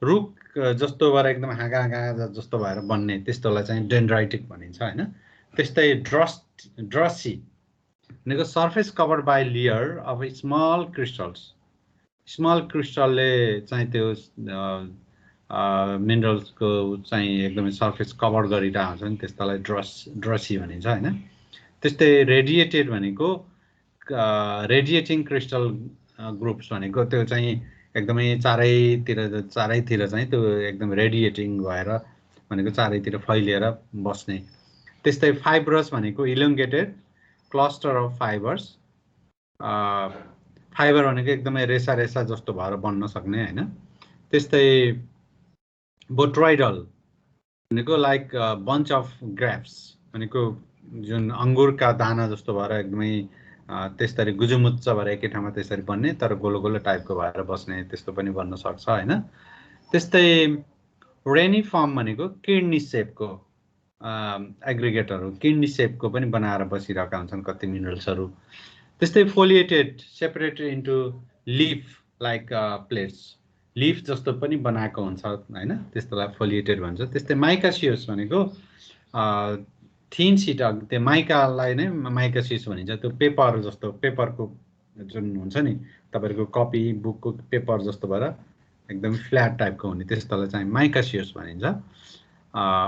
रुख जस्तो भएर एकदम हाँगा जस्तो भएर बन्ने त्यस्तोलाई चाहिँ डेन्ड्राइटिक भनिन्छ होइन। त्यस्तै ड्रसी भनेको surface covered by layer of small crystals, small क्रिस्टलले चाहिँ त्यो मिनरल्सको चाहिँ एकदमै सर्फेस कभर गरिरहेको हुन्छ नि, त्यस्तोलाई ड्रसी भनिन्छ होइन। त्यस्तै रेडिएटेड भनेको रेडिएटिङ क्रिस्टल ग्रुप्स भनेको त्यो चाहिँ एकदमै चारैतिर चाहिँ त्यो एकदम रेडिएटिङ भएर भनेको चारैतिर फैलिएर बस्ने। त्यस्तै फाइब्रस भनेको elongated cluster of fibres, fibre भनेको एकदमै रेसा जस्तो भएर बन्न सक्ने होइन। त्यस्तै बोट्रोइडल भनेको लाइक बन्च अफ ग्रेप्स भनेको जुन अङ्गुरका दाना जस्तो भएर एकदमै त्यसरी गुजुमुच्च भएर एकै ठाउँमा त्यसरी बन्ने तर गोलो टाइपको भएर बस्ने त्यस्तो पनि बन्न सक्छ होइन। त्यस्तै रेनिफर्म भनेको किडनी सेपको एग्रिगेटहरू किडनी सेपको पनि बनाएर बसिरहेका हुन्छन् कति मिनरल्सहरू। त्यस्तै foliated separated into leaf like plates, leaf जस्तो पनि बनाएको हुन्छ होइन, त्यस्तोलाई फोलिएटेड भन्छ। त्यस्तै माइकासियस भनेको थिन सिट, त्यो माइकालाई नै माइकासियस भनिन्छ। त्यो पेपर जस्तो, पेपरको जुन हुन्छ नि तपाईँहरूको कपी बुकको पेपर जस्तो भएर एकदम फ्ल्याट टाइपको हुने त्यस्तोलाई चाहिँ माइकासियस भनिन्छ।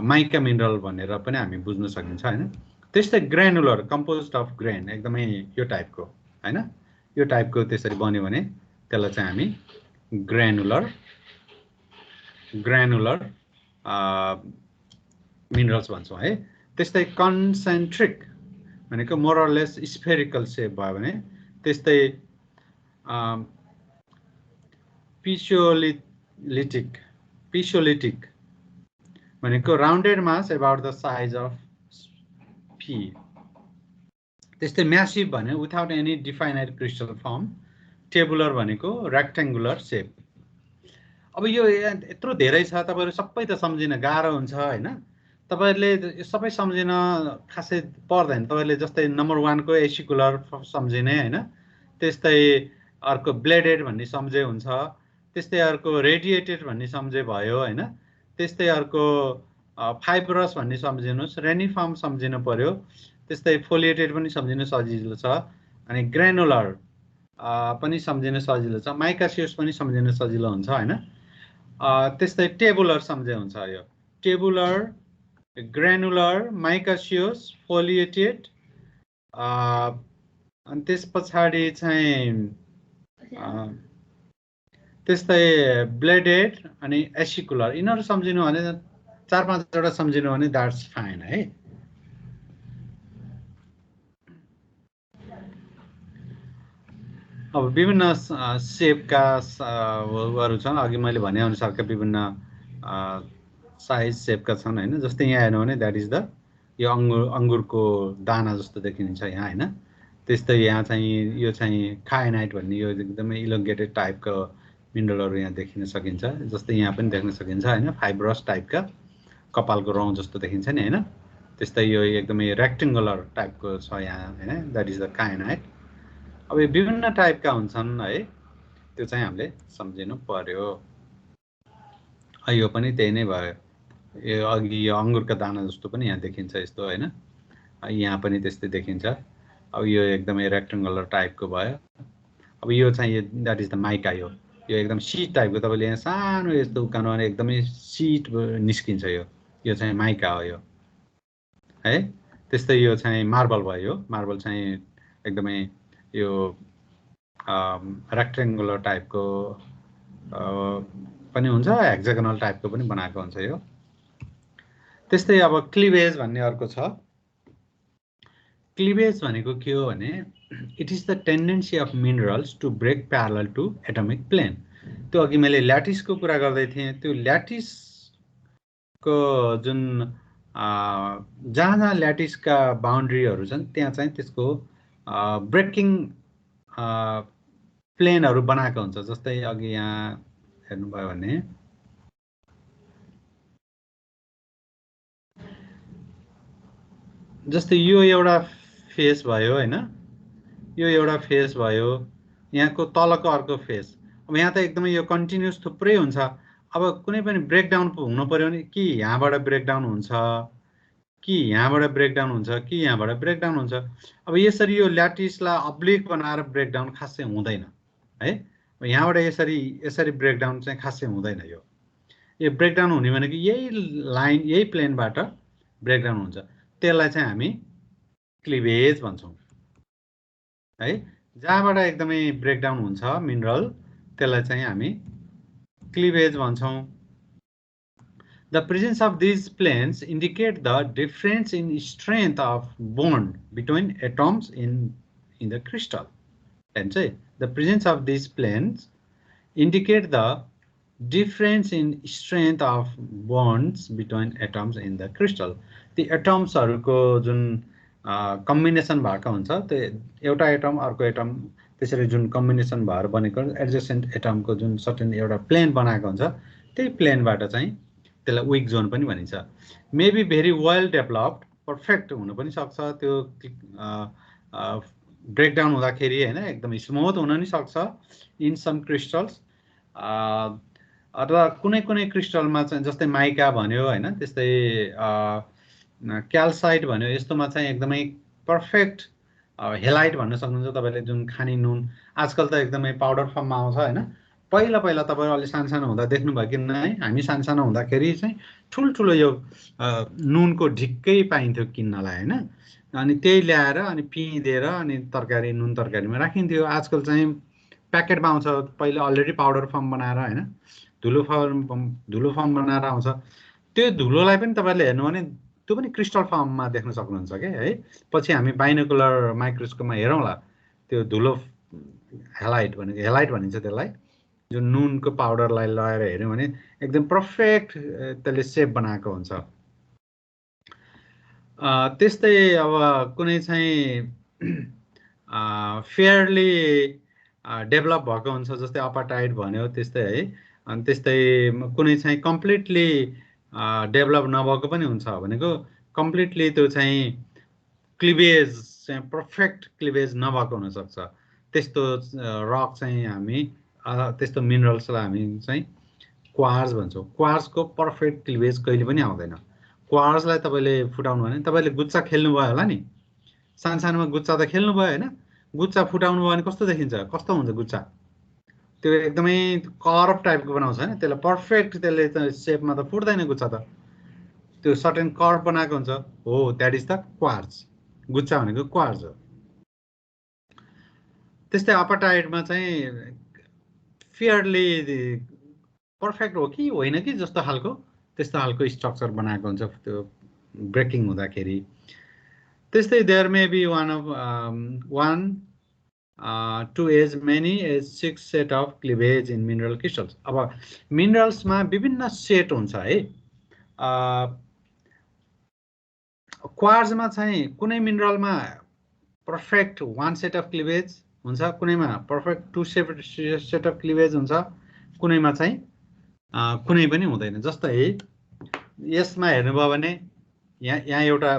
माइका मिनरल भनेर पनि हामी बुझ्न सकिन्छ होइन। त्यस्तै ग्रेनुलर कम्पोज्ड अफ ग्रेन, एकदमै यो टाइपको होइन, यो टाइपको त्यसरी बन्यो भने त्यसलाई चाहिँ हामी ग्रेनुलर मिनरल्स भन्छौँ है। त्यस्तै कन्सेन्ट्रिक भनेको मोरलेस स्फेरिकल सेप भयो भने, त्यस्तै पिसियोलिटिक भनेको rounded mass about the size of pea. त्यस्तै म्यासिभ भने without any defined crystal form. Tabular भनेको रेक्टेङ्गुलर सेप। अब यो यत्रो धेरै छ, तपाईँहरू सबै त सम्झिन गाह्रो हुन्छ होइन। तपाईँहरूले सबै सम्झिन खासै पर्दैन। तपाईँहरूले जस्तै नम्बर 1 को एसिकुलर सम्झिने होइन, त्यस्तै अर्को ब्लेडेड भन्ने सम्झे हुन्छ, त्यस्तै अर्को रेडिएटेड भन्ने सम्झे भयो हैन। त्यस्तै अर्को फाइब्रस भन्ने सम्झिनुस्, रेनिफर्म सम्झिनु पर्यो। त्यस्तै फोलिएटेड पनि सम्झिनु सजिलो छ। अनि ग्रेनुलर पनि सम्झिनु सजिलो छ। माइकासियोस पनि सम्झिनु सजिलो हुन्छ हैन। त्यस्तै टेबुलर सम्झे हुन्छ यो। टेबुलर, ग्रेनुलर, माइकासियोस, फोलिएटेड, अनि त्यस पछाडि चाहिँ त्यस्तै ब्लेडेड अनि एसिकुलर। यिनीहरू सम्झिनु भने 4-5 वटा सम्झिनु भने द्याट्स फाइन है। अब विभिन्न सेपका हरू छन्। अघि मैले भने अनुसारका विभिन्न साइज सेपका छन् हैन। जस्तै यहाँ हेर्नु भने द्याट इज द यो अंगुरको दाना जस्तो देखिन्छ यहाँ हैन। त्यस्तै यहाँ चाहिँ यो चाहिँ कायनाइट भन्ने यो एकदमै इलोंगेटेड टाइपको मिनरलहरु यहाँ देखिन सकिन्छ। जस्तै यहाँ पनि देख्न सकिन्छ हैन, फाइब्रस टाइपका कपालको रौं जस्तो देखिन्छ नि हैन। त्यस्तै यो एकदमै रेक्टेंगुलर टाइपको छ यहाँ हैन, द्याट इज द कायनाइट। अब यो विभिन्न टाइपका हुन्छन् है, त्यो चाहिँ हामीले सम्झिनु पर्यो। यो पनि त्यही नै भयो। यो अघि यो अंगुरका दाना जस्तो पनि यहाँ देखिन्छ यस्तो हैन, यहाँ पनि त्यस्तै देखिन्छ। अब यो एकदमै रेक्टेंगुलर टाइपको भयो। अब यो चाहिँ द्याट इज द माइका। यो एकदम शीट टाइपको, तपाईले यहाँ सानो यस्तो उकालो भने एकदमै शीट निस्किन्छ। यो चाहिँ माइका हो यो है। त्यस्तै यो चाहिँ मार्बल भयो। मार्बल चाहिँ एकदमै यो रेक्टेंगुलर टाइपको पनि हुन्छ, हेक्सागोनल टाइपको पनि बनाएको हुन्छ यो। त्यस्तै अब क्लिवेज भन्ने अर्को छ। क्लिवेज भनेको के हो भने it is the tendency of minerals to break parallel to atomic plane. त्यो अघि मैले ल्याटिसको कुरा गर्दै थिएँ। त्यो ल्याटिसको जुन जहाँ जहाँ ल्याटिसका बाउन्ड्रीहरू छन् त्यहाँ चाहिँ त्यसको ब्रेकिङ प्लेनहरू बनाएको हुन्छ। जस्तै अघि यहाँ हेर्नुभयो भने जस्तै यो एउटा फेस भयो हैन, यो एउटा फेस भयो, यहाँको तलको अर्को फेस। अब यहाँ त एकदमै यो कन्टिन्युअस थुप्रै हुन्छ। अब कुनै पनि ब्रेकडाउन हुनु पर्यो भने कि यहाँबाट ब्रेकडाउन हुन्छ, कि यहाँबाट ब्रेकडाउन हुन्छ, कि यहाँबाट ब्रेकडाउन हुन्छ। अब यसरी यो ल्याटिसलाई अब्लिक बनाएर ब्रेकडाउन खासै हुँदैन है। यहाँबाट यसरी ब्रेकडाउन चाहिँ खासै हुँदैन। यो ब्रेकडाउन हुने भनेको यही लाइन, यही प्लेनबाट ब्रेकडाउन हुन्छ। त्यसलाई चाहिँ हामी क्लिवेज भन्छौं है। जहाँबाट एकदमै ब्रेकडाउन हुन्छ मिनरल, त्यसलाई चाहिँ हामी cleavage भन्छौं। The presence of these planes indicate the difference in strength of bond between atoms in the crystal. And say the presence of these planes indicate the difference in strength of bonds between atoms in the crystal. The atoms हरुको जुन कम्बिनेसन भएको हुन्छ, त्यो एउटा एटम अर्को एटम त्यसरी जुन कम्बिनेसन भएर बनेको एडजेसेन्ट एटमको जुन सर्टेन एउटा प्लेन बनाएको हुन्छ, त्यही प्लेनबाट चाहिँ त्यसलाई विक जोन पनि भनिन्छ। May be very well developed, perfect हुन पनि सक्छ। त्यो ब्रेकडाउन हुँदाखेरि हैन एकदम स्मुथ हुन नि सक्छ इन सम क्रिस्टल्स। अथवा कुनै कुनै क्रिस्टलमा चाहिँ जस्तै माइका भन्यो हैन, त्यस्तै क्याल्साइट भन्यो, यस्तोमा चाहिँ एकदमै पर्फेक्ट हेलाइट भन्न सक्नुहुन्छ तपाईले। जुन खानी नुन आजकल त एकदमै पाउडर फर्ममा आउँछ हैन। पहिला पहिला तपाईहरु अलि सानो हुँदा देख्नुभयो कि नै, हामी सानो हुँदाखेरि चाहिँ ठुलठुलो यो नुनको ढिक्कै पाइन्थ्यो किन्नलाई हैन। अनि त्यही ल्याएर अनि पिँधेर अनि तरकारी, नुन तरकारीमा राखिन्थ्यो। आजकल चाहिँ प्याकेटमा आउँछ, पहिले अलरेडी पाउडर फर्म बनाएर हैन, धुलो फर्म बनाएर आउँछ। त्यो धुलोलाई पनि तपाईहरुले हेर्नु भने त्यो पनि क्रिस्टल फर्ममा देख्न सक्नुहुन्छ के है। पछि हामी बाइनोकुलर माइक्रोस्कोपमा हेरौँला त्यो धुलो हेलाइट भनिन्छ त्यसलाई। जुन नुनको पाउडरलाई लगाएर हेर्यो भने एकदम पर्फेक्ट त्यसले सेप बनाएको हुन्छ। त्यस्तै अब कुनै चाहिँ फेयरली डेभलप भएको हुन्छ, जस्तै अपाटाइट भन्यो त्यस्तै है। अनि त्यस्तै कुनै चाहिँ कम्प्लिटली डेभलप नभएको पनि हुन्छ। भनेको कम्प्लिटली त्यो चाहिँ क्लिवेज चाहिँ पर्फेक्ट क्लिवेज नभएको हुन सक्छ। त्यस्तो रक चाहिँ हामी त्यस्तो मिनरल्सलाई हामी चाहिँ क्वार्ज भन्छौँ। क्वार्जको पर्फेक्ट क्लिभेज कहिले पनि आउँदैन। क्वार्जलाई तपाईँले फुटाउनु भने तपाईँले गुच्चा खेल्नुभयो होला नि, सानसानोमा गुच्चा त खेल्नुभयो होइन, गुच्चा फुटाउनु भयो भने कस्तो देखिन्छ, कस्तो हुन्छ गुच्चा, त्यो एकदमै कर्भ टाइपको बनाउँछ होइन, त्यसलाई पर्फेक्ट त्यसले त सेपमा त फुट्दैन गुच्चा त, त्यो सर्टेन कर्भ बनाएको हुन्छ, हो द्याट इज द क्वार्ज, गुच्चा भनेको क्वार्ज हो। त्यस्तै अपाटाइटमा चाहिँ फेयरली पर्फेक्ट हो कि होइन कि जस्तो खालको त्यस्तो खालको स्ट्रक्चर बनाएको हुन्छ त्यो ब्रेकिङ हुँदाखेरि। त्यस्तै there may be one to as many as 6 set of cleavage in mineral crystals। अब मिनरल्समा विभिन्न सेट हुन्छ है। क्वार्जमा चाहिँ कुनै मिनरलमा पर्फेक्ट 1 सेट अफ क्लिभेज हुन्छ, कुनैमा पर्फेक्ट 2 सेट अफ क्लिभेज हुन्छ, कुनैमा चाहिँ कुनै पनि हुँदैन। जस्तै यसमा हेर्नुभयो भने यहाँ एउटा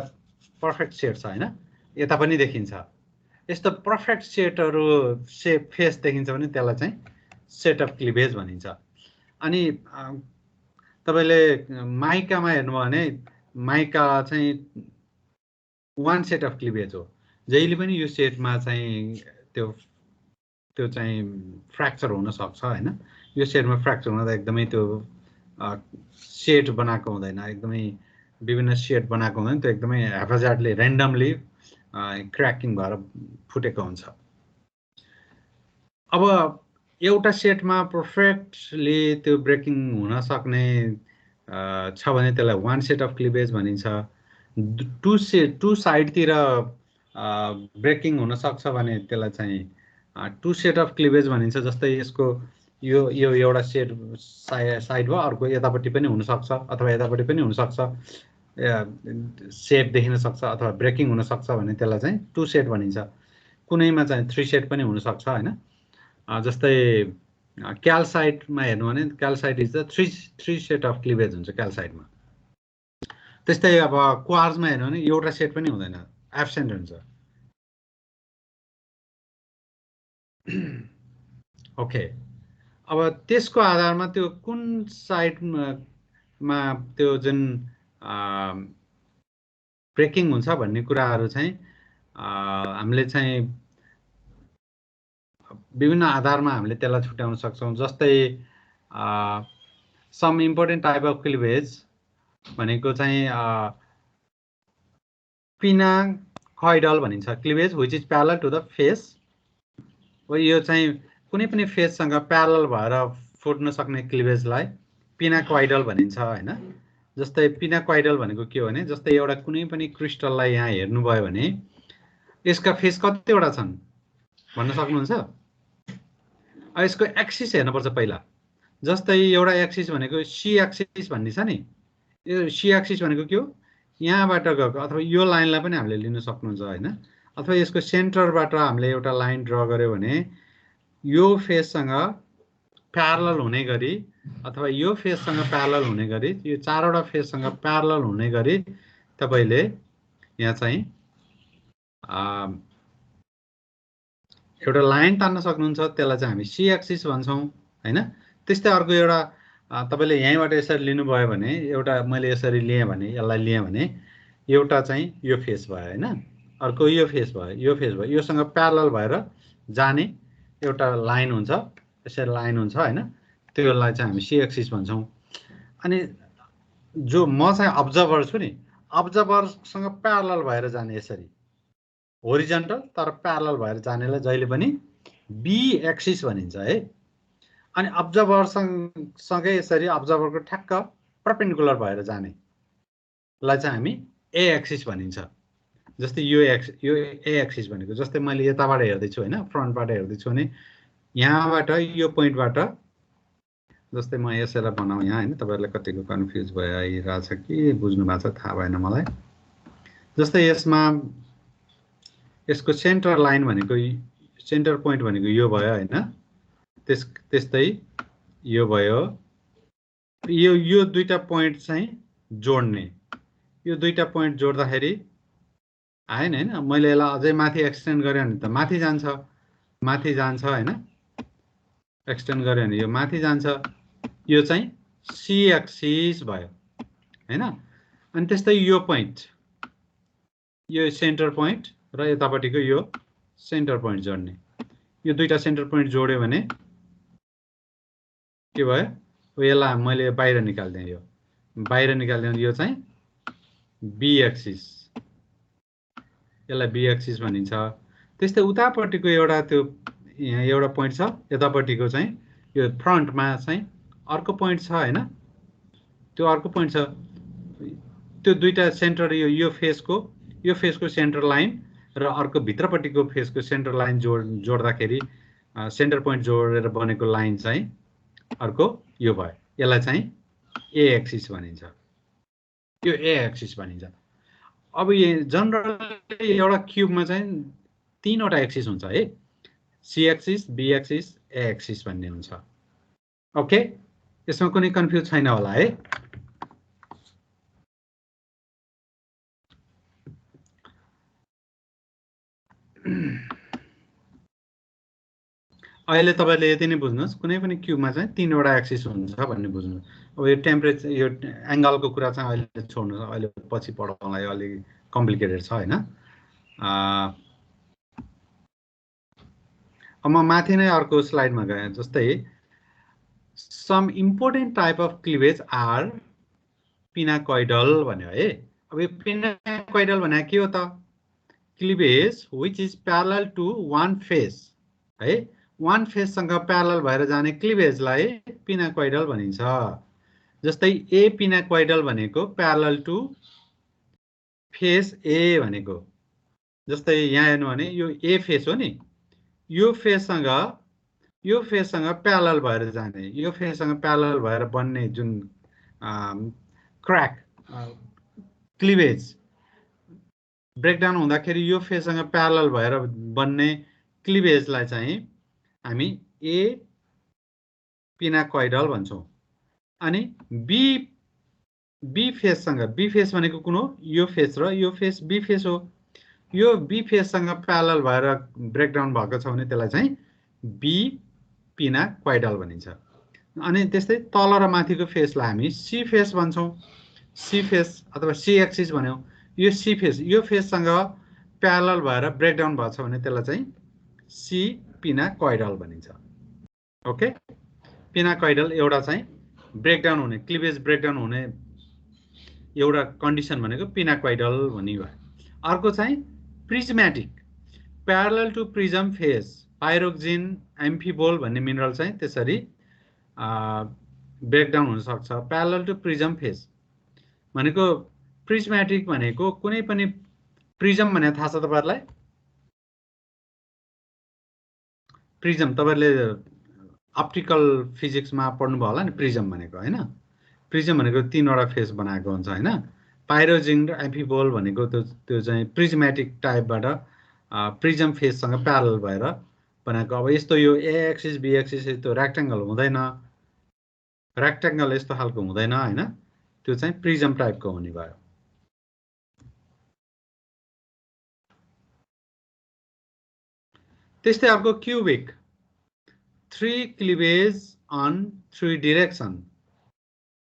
पर्फेक्ट सेट छ होइन, यता पनि देखिन्छ, यस्तो पर्फेक्ट सेटहरू सेप फेस देखिन्छ भने त्यसलाई चाहिँ सेट अफ क्लिभेज भनिन्छ। अनि तपाईँले माइकामा हेर्नुभयो भने माइका चाहिँ 1 सेट अफ क्लिभेज हो, जहिले पनि यो सेटमा चाहिँ त्यो चाहिँ फ्र्याक्चर हुन सक्छ होइन। यो सेटमा फ्र्याक्चर हुँदा एकदमै त्यो सेट बनाएको हुँदैन, एकदमै विभिन्न सेट बनाएको हुँदैन, त्यो एकदमै हेफाजार्डली ऱ्यान्डमली क्र्याकिङ भएर फुटेको हुन्छ। अब एउटा सेटमा पर्फेक्टली त्यो ब्रेकिङ हुन सक्ने छ भने त्यसलाई 1 सेट अफ क्लिभेज भनिन्छ। 2 साइडतिर ब्रेकिङ हुन सक्छ भने त्यसलाई चाहिँ 2 सेट अफ क्लिभेज भनिन्छ। जस्तै यसको यो एउटा सेट साइड भयो, अर्को यतापट्टि पनि हुनसक्छ अथवा यतापट्टि पनि हुनसक्छ, सेट देखिन सक्छ अथवा ब्रेकिङ हुन सक्छ भने त्यसलाई चाहिँ 2 सेट भनिन्छ। कुनैमा चाहिँ 3 सेट पनि हुनसक्छ होइन। जस्तै क्यालसाइटमा हेर्नु भने क्यालसाइट इज द 3 सेट अफ क्लिभेज हुन्छ क्यालसाइटमा। त्यस्तै अब क्वार्जमा हेर्नु भने एउटा सेट पनि हुँदैन, एब्सेन्ट हुन्छ। ओके, अब त्यसको आधारमा त्यो कुन साइडमा त्यो जुन ब्रेकिङ हुन्छ भन्ने कुराहरू चाहिँ हामीले चाहिँ विभिन्न आधारमा हामीले त्यसलाई छुट्याउन सक्छौँ। जस्तै some important type of cleavage भनेको चाहिँ पिनाकोइडल भनिन्छ, cleavage which is parallel to the face. यो चाहिँ कुनै पनि फेससँग प्यारलल भएर फुट्न सक्ने क्लिभेजलाई पिनाकोइडल भनिन्छ होइन। जस्तै पिनाकोइडल भनेको के हो भने जस्तै एउटा कुनै पनि क्रिस्टललाई यहाँ हेर्नुभयो भने यसका फेस कतिवटा छन् भन्न सक्नुहुन्छ? यसको एक्सिस हेर्नुपर्छ पहिला। जस्तै एउटा एक्सिस भनेको सी एक्सिस भन्ने छ नि, यो सी एक्सिस भनेको के हो, यहाँबाट गएको अथवा यो लाइनलाई पनि हामीले लिन सक्नुहुन्छ होइन। अथवा यसको सेन्टरबाट हामीले एउटा लाइन ड्र गर्यो भने यो फेससँग प्यारलल हुने गरी अथवा यो फेससँग प्यारलल हुने गरी, यो 4वटा फेससँग प्यारलल हुने गरी तपाईले यहाँ चाहिँ एउटा लाइन तान्न सक्नुहुन्छ। त्यसलाई चाहिँ हामी सी एक्सिस भन्छौँ हैन। त्यस्तै अर्को एउटा तपाईले यहीँबाट यसरी लिनुभयो भने, एउटा मैले यसरी लिएँ भने, यसलाई लिएँ भने एउटा चाहिँ यो फेस भयो हैन, अर्को यो फेस भयो, यो फेस भयो, योसँग प्यारलल भएर जाने एउटा लाइन हुन्छ, यसरी लाइन हुन्छ हैन। त्यसलाई चाहिँ हामी सी एक्सिस भन्छौँ। अनि जो म चाहिँ अब्जर्भर छु नि, अब्जर्भरसँग प्यारलल भएर जाने यसरी होरिजन्टल तर प्यारलल भएर जानेलाई जहिले पनि बी एक्सिस भनिन्छ है। अनि अब्जर्भरसँगै यसरी अब्जर्भरको ठ्याक्क परपेन्डिकुलर भएर जानेलाई चाहिँ हामी ए एक्सिस भनिन्छ। जस्तै यो ए एक्सिस भनेको जस्तै मैले यताबाट हेर्दैछु हैन, फ्रन्टबाट हेर्दैछु भने यहाँबाट यो पोइन्टबाट, जस्तै म यसैलाई बनाऊ यहाँ हैन, तपाईहरुलाई कतिको कन्फ्युज भइरहेछ कि बुझ्नु भएको छ थाहा भएन मलाई। जस्तै यसमा यसको सेन्टर लाइन भनेको, सेन्टर पोइन्ट भनेको यो भयो हैन, त्यस्तै यो भयो, यो दुईटा पोइन्ट चाहिँ जोड्ने, यो दुईटा पोइन्ट जोड्दाखेरि आएन हैन। मैले यसलाई अझै माथि एक्सटेन्ड गरेँ भने त माथि जान्छ हैन। एक्सटेन्ड गर्यो भने यो माथि जान्छ, यो चाहिँ सी एक्सिस भयो हैन। अनि त्यस्तै यो पोइन्ट, यो सेन्टर पोइन्ट र यतापट्टिको यो सेन्टर पोइन्ट जोड्ने, यो दुईटा सेन्टर पोइन्ट जोड्यो भने के भयो, यसलाई मैले बाहिर निकाल्दिएँ, यो बाहिर निकाल्दिएँ भने यो चाहिँ बी एक्सिस, यसलाई बी एक्सिस भनिन्छ। त्यस्तै उतापट्टिको एउटा त्यो यहाँ एउटा पोइन्ट छ, यतापट्टिको चाहिँ यो फ्रन्टमा चाहिँ अर्को पोइन्ट छ हैन, त्यो अर्को पोइन्ट छ, त्यो दुईटा सेन्टर यो फेसको सेन्टर लाइन र अर्को भित्रपट्टिको फेसको सेन्टर लाइन जोड्दाखेरि सेन्टर पोइन्ट जोडेर बनेको लाइन चाहिँ अर्को यो भयो, यसलाई चाहिँ ए एक्सिस भनिन्छ, यो ए एक्सिस भनिन्छ। अब यो जनरली एउटा क्युबमा चाहिँ तीनवटा एक्सिस हुन्छ है, C axis, B axis, A axis भन्ने हुन्छ। ओके, यसमा कुनै कन्फ्युज छैन होला है। अहिले तपाईले यति नै बुझ्नुहोस्, कुनै पनि क्युबमा चाहिँ तीनवटा एक्सिस हुन्छ भन्ने बुझ्नुहोस्। अब यो टेम्परेचर, यो एंगलको कुरा चाहिँ अहिले छोड्नुहोस्, अहिले पछि पढाउँला, यो अलि कम्प्लिकेटेड छ हैन। अब म माथि नै अर्को स्लाइडमा गएँ, जस्तै some important type of cleavage are pinacoidal भन्यो है। अब यो पिनाकोइडल भने के हो त? Cleavage which is parallel to one face है, वान फेससँग प्यारलल भएर जाने क्लिवेजलाई पिनाकोइडल भनिन्छ। जस्तै ए पिनाकोइडल भनेको प्यारलल टु फेस ए भनेको, जस्तै यहाँ हेर्नु भने यो ए फेस हो नि, यो फेससँग प्यारलल भएर जाने, यो फेससँग प्यारलल भएर बन्ने जुन क्रैक क्लिवेज ब्रेकडाउन हुँदाखेरि यो फेससँग प्यारलल भएर बन्ने क्लिवेजलाई चाहिँ हामी ए पिनाकोइडल भन्छौं। अनि बी फेससँग, बी फेस भनेको कुन हो? यो फेस र यो फेस बी फेस हो। यो बी फेससँग प्यारलल भएर ब्रेकडाउन भएको छ भने त्यसलाई चाहिँ बी पिनाकोइडल भनिन्छ। अनि त्यस्तै तल र माथिको फेसलाई हामी सी फेस भन्छौं, सी फेस अथवा सी एक्सिस भन्यौं। यो सी फेस, यो फेससँग प्यारलल भएर ब्रेकडाउन भएको छ भने त्यसलाई चाहिँ सी पिनाकोइडल भनिन्छ। ओके, पिनाकोइडल एउटा चाहिँ ब्रेकडाउन हुने, क्लिवेज ब्रेकडाउन हुने एउटा कन्डिसन भनेको पिनाकोइडल भन्ने भयो। अर्को चाहिँ prismatic, parallel to prism face, pyroxene amphibole भन्ने मिनरल चाहिँ त्यसरी ब्रेकडाउन हुन सक्छ। प्यारलल टु प्रिजम फेस भनेको, प्रिज्मेटिक भनेको कुनै पनि प्रिजम भने थाहा छ तपाईहरुलाई? प्रिजम तपाईहरुले अप्टिकल फिजिक्समा पढ्नुभयो होला नि, प्रिजम भनेको हैन। प्रिजम भनेको तीनवटा फेस बनाएको हुन्छ हैन। पाइरोक्सिन र एम्फिबोल भनेको त्यो चाहिँ प्रिज्मेटिक टाइपबाट प्रिजम फेससँग प्यारलल भएर बनाएको। अब यस्तो यो ए एक्सिस बी एक्सिस यस्तो रेक्टेंगल हुँदैन, रेक्टेंगल यस्तो खालको हुँदैन हैन, त्यो चाहिँ प्रिजम टाइपको हुने भयो। त्यस्तै अर्को cubic, 3 cleavage on 3 direction,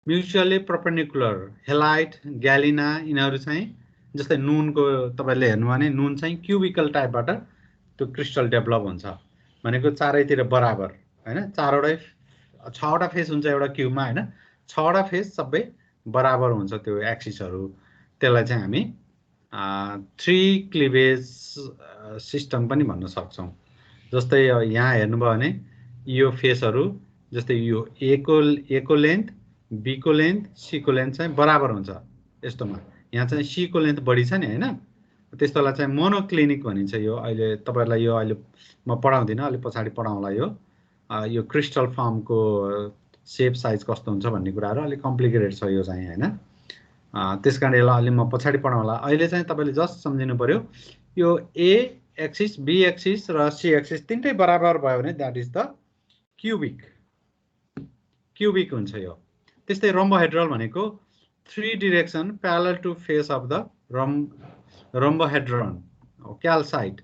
mutually perpendicular, halite, galena, यिनीहरू चाहिँ जस्तै नुनको तपाईले हेर्नु भने नुन चाहिँ क्यूबिकल टाइपबाट त्यो क्रिस्टल डेभलप हुन्छ भनेको चारैतिर बराबर हैन। 6वटा फेस हुन्छ एउटा क्यूबमा हैन, 6वटा फेस सबै बराबर हुन्छ त्यो एक्सिसहरु, त्यसलाई चाहिँ हामी 3 क्लिवेज सिस्टम पनि भन्न सक्छौं। जस्तै यहाँ हेर्नुभयो भने यो फेसहरु जस्तै यो ए को लेन्थ, बी को लेन्थ, सी को लेन्थ चाहिँ बराबर हुन्छ यस्तोमा। यहाँ चाहिँ सी को लेन्थ बढी छ नि हैन, त्यस्तोलाई चाहिँ मोनोक्लिनिक भनिन्छ। यो अहिले तपाईहरुलाई यो अहिले म पढाउँदिन, अलि पछाडी पढाउँला। यो क्रिस्टल फर्मको शेप साइज कस्तो हुन्छ भन्ने कुराहरु अलि कम्प्लिकेटेड छ यो चाहिँ हैन। त्यसकारण यसलाई अलि म पछाडी पढाउँला। अहिले चाहिँ तपाईले जस्ट सम्झिनु पर्यो यो ए एक्सिस, बी एक्सिस र सी एक्सिस तीनटै बराबर भयो भने that is the cubic, cubic हुन्छ यो। त्यस्तै रोम्बोहेड्रल भनेको 3 direction parallel to face of the rhombohedron. Calcite,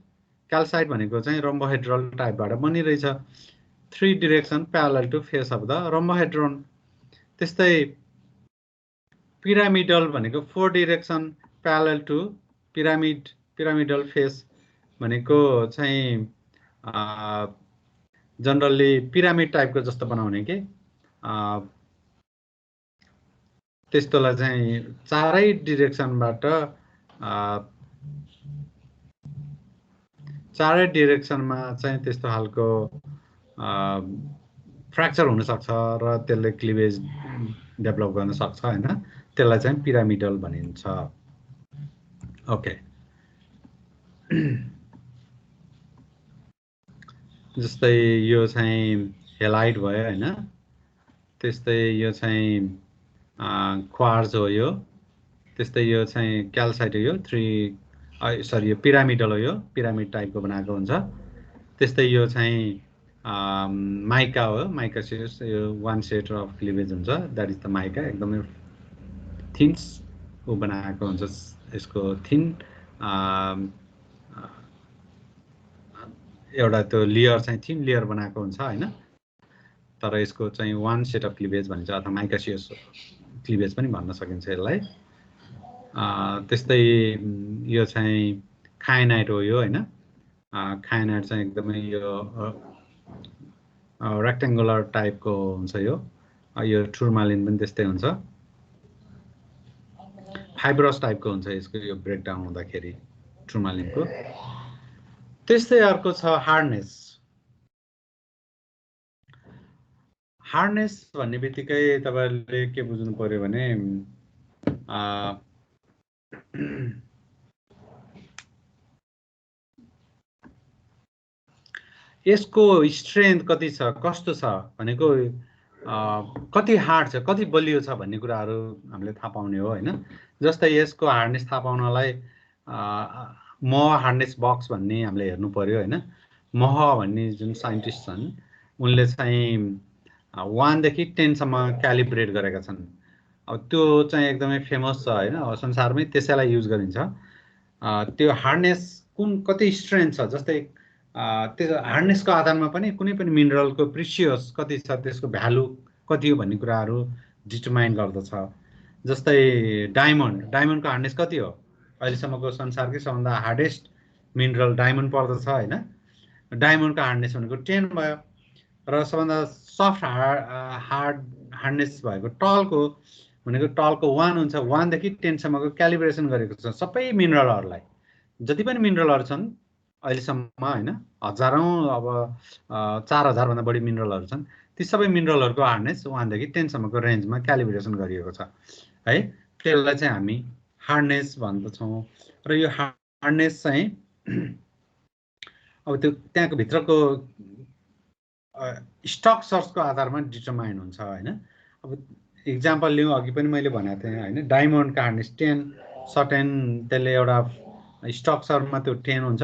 calcite भनेको चाहिँ रोम्बोहेड्रल टाइपबाट बनिरहेछ। 3 direction parallel to face of the rhombohedron. त्यस्तै pyramidal भनेको 4 direction parallel to pyramidal face भनेको चाहिँ जनरली पिरामिड टाइपको जस्तो बनाउने के त्यस्तोलाई चाहिँ चारै डिरेक्सनबाट चारै डिरेक्सनमा चाहिँ त्यस्तो खालको फ्र्याक्चर हुन सक्छ र त्यसले क्लिवेज डेभलप गर्न सक्छ हैन त्यसलाई चाहिँ पिरामिडल भनिन्छ ओके जस्तै यो चाहिँ हेलाइट भयो हैन त्यस्तै यो चाहिँ क्वार्ज हो यो त्यस्तै यो चाहिँ क्याल्साइट हो यो 3 सरी यो पिरामिडल हो यो पिरामिड टाइपको बनाएको हुन्छ त्यस्तै यो चाहिँ माइका हो माइका सेट्स यो वान सेट अफ क्लिवेज हुन्छ दैट इज द माइका एकदमै थिन को बनाएको हुन्छ यसको थिन एउटा त्यो लेयर चाहिँ थिन लेयर बनाएको हुन्छ हैन तर यसको चाहिँ वान सेट अफ क्लिवेज भनिन्छ अथवा माइकासियस क्लिवेज पनि भन्न सकिन्छ यसलाई त्यस्तै यो चाहिँ खायनाइट हो यो हैन खायनाइट चाहिँ एकदमै यो रेक्टेंगुलर टाइपको हुन्छ यो टुर्मालिन पनि त्यस्तै हुन्छ फाइब्रस टाइपको हुन्छ यसको यो ब्रेकडाउन हुँदाखेरि टुर्मालिनको त्यस्तै अर्को छ हार्डनेस भन्ने बित्तिकै तपाईहरुले के बुझ्नु पर्यो भने यसको स्ट्रेन्थ कति छ कस्तो छ भनेको कति हार्ड छ कति बलियो छ भन्ने कुराहरु हामीले थाहा पाउने हो हैन जस्तै यसको हार्डनेस थाहा पाउनलाई मह हार्डनेस बक्स भन्ने हामीले हेर्नु पर्यो हैन मह भन्ने जुन साइन्टिस्ट छन् उनले चाहिँ 1 देखि 10 सम्म क्यालिब्रेट गरेका छन् अब त्यो चाहिँ एकदमै फेमस छ हैन संसारमै त्यसैलाई युज गरिन्छ त्यो हार्डनेस कुन कति स्ट्रेन्थ छ जस्तै त्यो हार्डनेसको आधारमा पनि कुनै पनि मिनरलको प्रिसियस कति छ त्यसको भ्यालु कति हो भन्ने कुराहरु डिटरमाइन गर्दछ जस्तै डायमन्डको हार्डनेस कति हो अहिलेसम्मको संसारकै सबभन्दा हार्डेस्ट मिनरल डायमन्ड पर्दछ हैन डायमन्डको हार्डनेस भनेको 10 भयो र सबभन्दा सफ्ट हार्डनेस भएको टलको भनेको टलको 1 हुन्छ 1 देखि 10 सम्मको क्यालिब्रेसन गरेको छ सबै मिनरलहरुलाई जति पनि मिनरलहरु छन् अहिलेसम्म हैन हजारौं अब 4000 भन्दा बढी मिनरलहरु छन् ती सबै मिनरलहरुको हार्डनेस 1 देखि 10 सम्मको रेन्जमा क्यालिब्रेसन गरिएको छ है त्यसलाई चाहिँ हामी हार्डनेस भन्दछौं र यो हार्डनेस चाहिँ अब त्यो त्यहाँको भित्रको स्ट्रक्चर्सको आधारमा डिटरमाइन हुन्छ हैन अब एक्जाम्पल लिउँ अघि पनि मैले भनेको थिएँ हैन डायमन्डको हार्डनेस 10 सर्टेन त्यसले एउटा स्ट्रक्चरमा त्यो 10 हुन्छ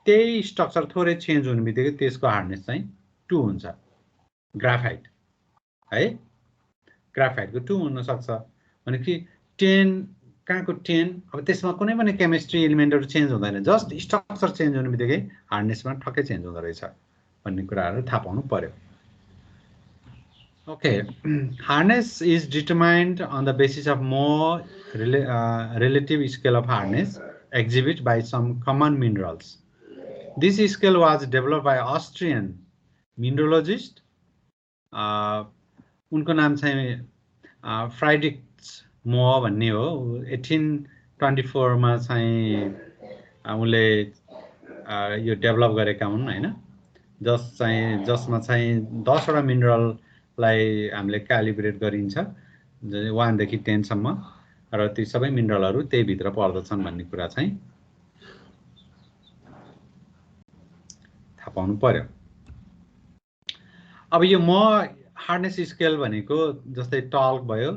त्यही स्ट्रक्चर थोरै चेन्ज हुने बित्तिकै त्यसको हार्डनेस चाहिँ 2 हुन्छ ग्राफाइट है ग्राफाइटको 2 हुन सक्छ भनेको 10 कहाँको 10 अब त्यसमा कुनै पनि केमिस्ट्री एलिमेन्टहरु चेन्ज हुँदैन जस्ट स्ट्रक्चर चेन्ज हुने बित्तिकै हार्डनेसमा ठक्कै चेन्ज हुँदो रहेछ भन्ने कुराहरु थाहा पाउनु पर्यो okay hardness is determined on the basis of more relative scale of hardness exhibit by some common minerals. This scale was developed by Austrian mineralogist. उनको नाम चाहिँ फ्राइड्रिक्स मोह भन्ने हो 1824 मा चाहिँ उनले यो डेभलप गरेका हुन् हैन जसमा चाहिँ 10 वटा मिनरललाई हामीले क्यालिब्रेट गरिन्छ 1 देखि 10 सम्म र ती सबै मिनरलहरु त्यही भित्र पर्दछन् भन्ने कुरा चाहिँ थाहा पाउनु पर्यो अब यो म हार्डनेस स्केल भनेको जस्तै टल्क भयो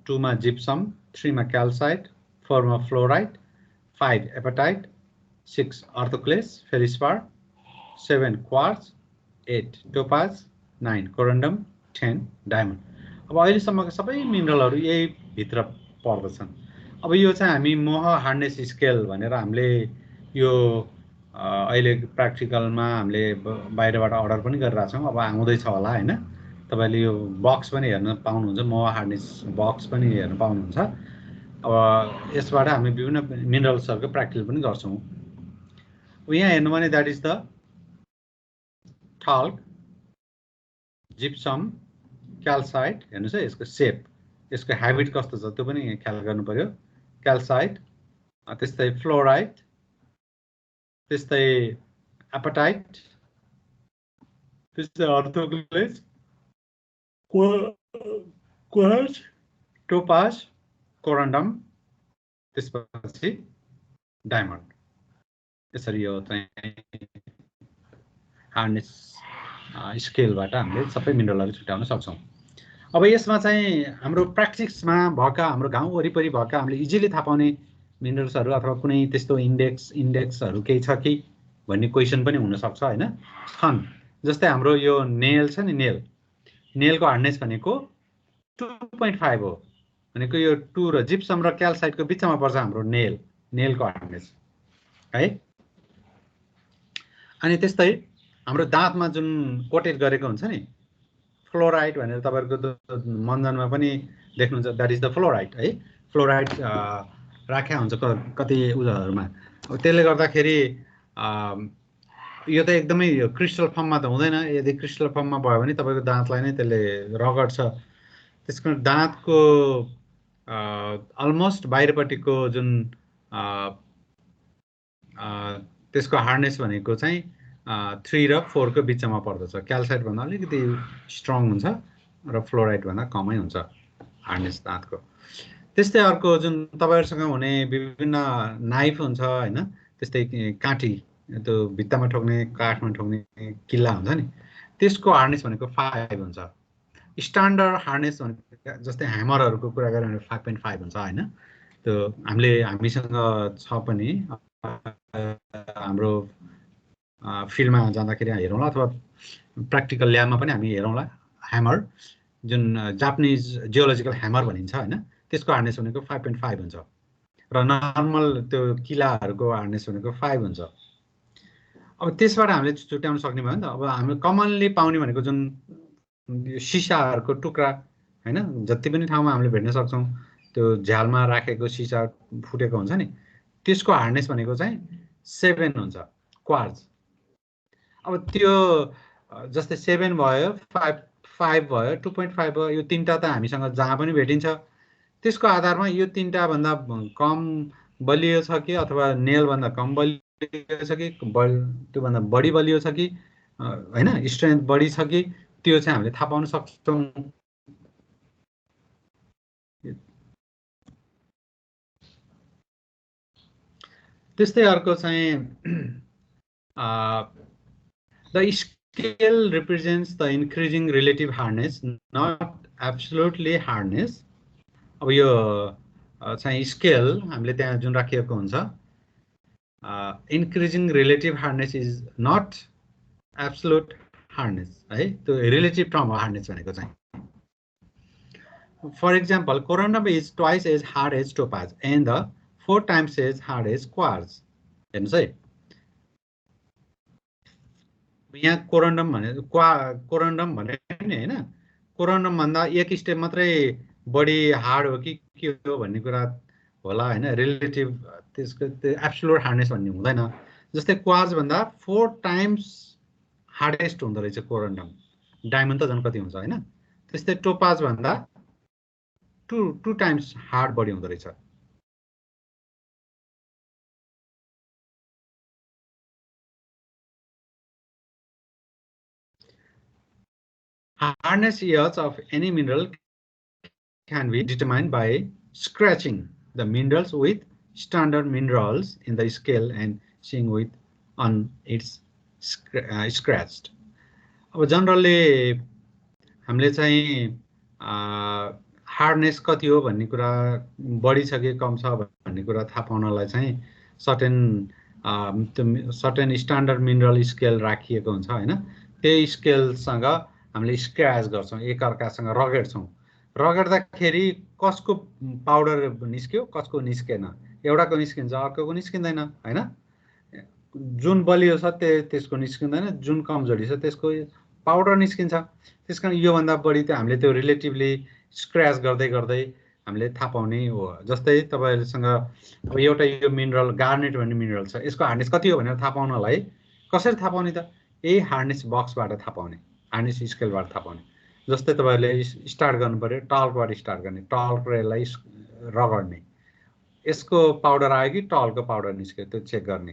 2 मा जिप्सम 3 मा क्याल्साइट 4 मा fluoride 5 apatite 6 orthoclase feldspar 7 quartz 8 topaz 9 corundum 10 diamond अब अहिलेसम्मको सबै मिनरलहरु यही भित्र पर्दछन् अब यो चाहिँ हामी मोह हार्डनेस स्केल भनेर हामीले यो अहिले प्र्याक्टिकलमा हामीले बाहिरबाट अर्डर पनि गरिरहेको छौँ, अब आउँदैछ होला होइन। तपाईँले यो बक्स पनि हेर्न पाउनुहुन्छ, मोवा हार्नेस बक्स पनि हेर्न पाउनुहुन्छ। अब यसबाट हामी विभिन्न मिनरल्सहरूको प्र्याक्टिकल पनि गर्छौँ। यहाँ हेर्नु भने that is the talc, gypsum, calcite. हेर्नुहोस् है यसको सेप, यसको ह्याबिट कस्तो छ त्यो पनि ख्याल गर्नु पर्यो। क्याल्साइट, त्यस्तै फ्लोराइड, त्यस्तै एपेटाइट, त्यस्तै अर्थोक्लेज, क्वार्ट्ज, टोपाज, कोरन्डम, त्यसपछि डायमन्ड। यसरी यो चाहिँ हार्नेस स्केलबाट हामीले सबै मिनरलहरू छुट्याउन सक्छौँ। अब यसमा चाहिँ हाम्रो प्र्याक्टिसमा भएका, हाम्रो गाउँ वरिपरि भएका हामीले इजिली थाहा पाउने मिनरल्सहरू अथवा कुनै त्यस्तो इन्डेक्सहरू केही छ कि भन्ने क्वेसन पनि हुनसक्छ होइन। छन्, जस्तै हाम्रो यो नेल छ नि, नेलको हार्डनेस भनेको 2.5 हो, भनेको यो 2 र जिप्सम र क्याल्साइटको बिचमा पर्छ हाम्रो नेलको हार्डनेस है। अनि त्यस्तै हाम्रो दाँतमा जुन कोटेड गरेको हुन्छ नि, फ्लोराइड भनेर तपाईँहरूको मन्जनमा पनि देख्नुहुन्छ, द्याट इज द फ्लोराइड है। फ्लोराइड राख्या हुन्छ कति उयोहरूमा। अब त्यसले गर्दाखेरि यो त एकदमै क्रिस्टल फर्ममा त हुँदैन। यदि क्रिस्टल फर्ममा भयो भने तपाईँको दाँतलाई नै त्यसले रगड्छ। त्यसको दाँतको अलमोस्ट बाहिरपट्टिको जुन त्यसको हार्डनेस भनेको चाहिँ 3 र 4 को बिचमा पर्दछ। क्याल्साइटभन्दा अलिकति स्ट्रङ हुन्छ र फ्लोराइडभन्दा कमै हुन्छ हार्डनेस दाँतको। त्यस्तै अर्को जुन तपाईँहरूसँग हुने विभिन्न नाइफ हुन्छ होइन, त्यस्तै काँटी, त्यो भित्तामा ठोक्ने, काठमा ठोक्ने किल्ला हुन्छ नि, त्यसको हार्डनेस भनेको 5 हुन्छ। स्ट्यान्डर्ड हार्डनेस भनेको जस्तै ह्यामरहरूको कुरा गऱ्यो भने 5.5 हुन्छ होइन। त्यो हामीसँग छ पनि, हाम्रो फिल्डमा जाँदाखेरि हेरौँला अथवा प्र्याक्टिकल ल्याबमा पनि हामी हेरौँला। ह्यामर जुन जापानिज जियोलोजिकल ह्यामर भनिन्छ होइन, त्यसको हार्डनेस भनेको 5.5 हुन्छ र नर्मल त्यो किलाहरूको हार्डनेस भनेको 5 हुन्छ। अब त्यसबाट हामीले छुट्याउन सक्ने भयो नि त। अब हामीले कमनली पाउने भनेको जुन सिसाहरूको टुक्रा होइन, जति पनि ठाउँमा हामीले भेट्न सक्छौँ, त्यो झ्यालमा राखेको सिसा फुटेको हुन्छ नि, त्यसको हार्डनेस भनेको चाहिँ 7 हुन्छ, क्वार्ट्ज। अब त्यो जस्तै 7 भयो, 5 भयो, 2.5 भयो, यो तिनवटा त हामीसँग जहाँ पनि भेटिन्छ। त्यसको आधारमा यो तिनवटा भन्दा कम बलियो छ कि अथवा नेलभन्दा कम बलियो छ कि त्योभन्दा बढी बलियो छ कि होइन, स्ट्रेन्थ बढी छ कि, त्यो चाहिँ हामीले थाहा पाउन सक्छौँ। त्यस्तै अर्को चाहिँ the scale represents the increasing relative hardness, not absolutely hardness. अब यो चाहिँ स्केल हामीले त्यहाँ जुन राखिएको हुन्छ, increasing relative hardness is not absolute hardness है, त्यो रिलेटिभ टर्म हो हार्डनेस भनेको चाहिँ। For example, corundum is twice as hard as topaz and the 4 times as hard as quartz. हेर्नुहोस् है, यहाँ कोरन्डम भने कोरन्डम भने नि होइन, कोरन्डम भन्दा एक स्टेप मात्रै बढी हार्ड हो कि के हो भन्ने कुरा होला होइन। रिलेटिभ त्यसको त्यो एब्सोल्युट हार्डनेस भन्ने हुँदैन। जस्तै क्वार्ट्ज भन्दा 4 times हार्डेस्ट हुँदो रहेछ कोरन्डम, डायमन्ड त झन् कति हुन्छ होइन। त्यस्तै टोपाज भन्दा 2 times हार्ड बढी हुँदो रहेछ। Hardness yields of any mineral can be determined by scratching the minerals with standard minerals in the scale and seeing with on its scratched. अब जनरली हामीले चाहिँ हार्डनेस कति हो भन्ने कुरा, बढी छ कि कम छ भन्ने कुरा थाहा पाउनलाई चाहिँ सर्टेन स्ट्यान्डर्ड मिनरल स्केल राखिएको हुन्छ होइन। त्यही स्केलसँग हामीले स्क्रैच गर्छौँ, एकअर्कासँग रगड्छौँ। रगड्दाखेरि कसको पाउडर निस्क्यो, कसको निस्केन, एउटाको निस्किन्छ, अर्कोको निस्किँदैन होइन। जुन बलियो छ त्यसको निस्किँदैन, जुन कमजोरी छ त्यसको पाउडर निस्किन्छ। त्यस कारण योभन्दा बढी त हामीले त्यो रिलेटिभली स्क्रैच गर्दै गर्दै हामीले थाहा पाउने हो। जस्तै तपाईहरुसँग अब एउटा यो मिनरल गार्नेट भन्ने मिनरल छ, यसको हार्डनेस कति हो भनेर थाहा पाउनलाई कसरी थाहा पाउने त? यही हार्डनेस बक्सबाट थाहा पाउने, हार्डनेस स्केलबाट थाहा पाउने। जस्तै तपाईहरुले स्टार्ट गर्नु पर्यो, टल्कबाट स्टार्ट गर्ने, टल्क र यसलाई रगड्ने, यसको पाउडर आयो कि टल्कको पाउडर निस्क्यो त्यो चेक गर्ने।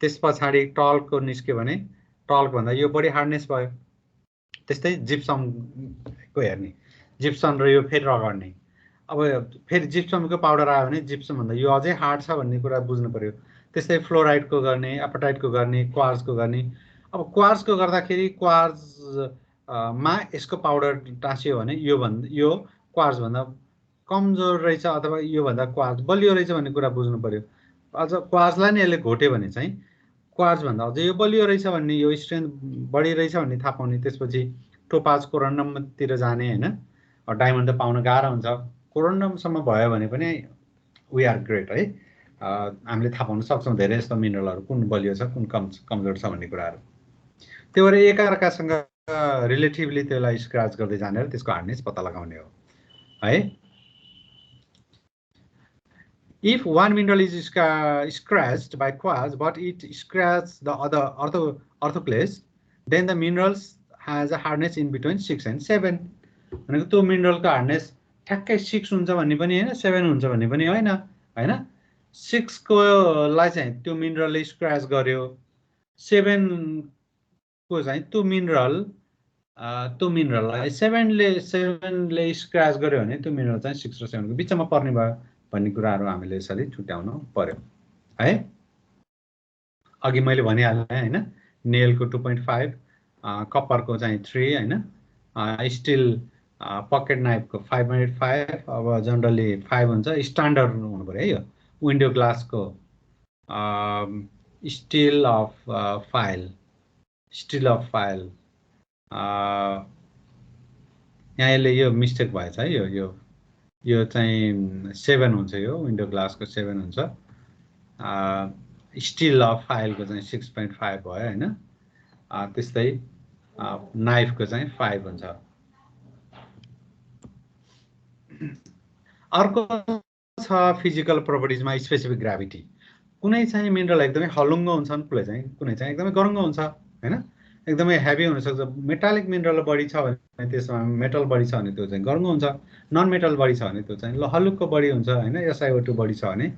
त्यस पछाडि टल्कको निस्क्यो भने टल्क भन्दा यो बढी हार्डनेस भयो। त्यस्तै जिप्समको हेर्ने, जिप्सम र यो फेरि रगड्ने। अब फेरि जिप्समको पाउडर आयो भने जिप्सम भन्दा यो अझै हार्ड छ भन्ने कुरा बुझ्नु पर्यो। त्यस्तै फ्लोराइडको गर्ने, एपेटाइटको गर्ने, क्वार्ट्जको गर्ने। अब क्वार्ट्जको गर्दाखेरि क्वार्ट्ज मा यसको पाउडर टाँसियो भने यो क्वार्ट्ज भन्दा कमजोर रहेछ अथवा यो भन्दा क्वार्ट्ज बलियो रहेछ भन्ने कुरा बुझ्नु पर्यो। अझ क्वार्ट्जलाई नै यसले घोट्यो भने चाहिँ क्वार्ट्ज भन्दा अझै यो बलियो रहेछ भन्ने, यो स्ट्रेन्थ बढी रहेछ भन्ने थाहा पाउने। त्यसपछि टोपाज कोरन्डमतिर जाने हैन। डायमन्ड त पाउन गाह्रो हुन्छ, कोरन्डमसम्म भयो भने पनि वी आर ग्रेट है। हामीले थाहा पाउन सक्छौँ धेरै जस्तो मिनरलहरू कुन बलियो छ कुन कमजोर छ भन्ने कुराहरू। त्यो भएर एकअर्कासँग रिलेटिभली त्यसलाई स्क्रैच गर्दै जाने र त्यसको हार्डनेस पत्ता लगाउने हो है। If one mineral is scratched by quartz but it scratched the other orthoclase, then the minerals has a hardness in between 6 and 7. भनेको त्यो मिनरलको हार्डनेस ठ्याक्कै 6 हुन्छ भन्ने पनि हैन, 7 हुन्छ भन्ने पनि हैन हैन। 6 को लाई चाहिँ त्यो मिनरलले स्क्रैच गर्यो, 7 को चाहिँ त्यो मिनरललाई 7 ले स्क्रैच गर्यो भने त्यो मिनरल चाहिँ 6 र 7 को बीचमा पर्ने भयो भन्ने कुराहरू हामीले यसरी छुट्याउन पर्यो है। अघि मैले भनिहालेँ हैन, नेलको 2.5, कपरको चाहिँ 3 हैन, स्टिल पकेट नाइफको 5.5, अब जनरली 5 हुन्छ, स्ट्यान्डर्ड हुनु पर्यो है। यो विन्डो ग्लासको स्टिल अफ फाइल यहाँ यसले यो मिस्टेक भएछ है। यो चाहिँ 7 हुन्छ, यो विन्डो ग्लासको 7 हुन्छ, स्टिल अफ फाइलको चाहिँ 6.5 भयो हैन। त्यस्तै नाइफको चाहिँ 5 हुन्छ। अर्को छ फिजिकल प्रोपर्टिजमा स्पेसिफिक ग्राभिटी। कुनै चाहिँ मिनरल एकदमै हलुङ्गो हुन्छ भने कुनै चाहिँ एकदमै गरुङ्गो हुन्छ हैन। एकदमै हेभी हुन सक्छ। मेटालिक मिनरल बढी छ भने त्यसमा मेटल बढी छ भने त्यो चाहिँ गरुङ्गो हुन्छ, नन मेटल बढी छ भने त्यो चाहिँ हलुक्को बढी हुन्छ हैन। SiO2 बढी छ भने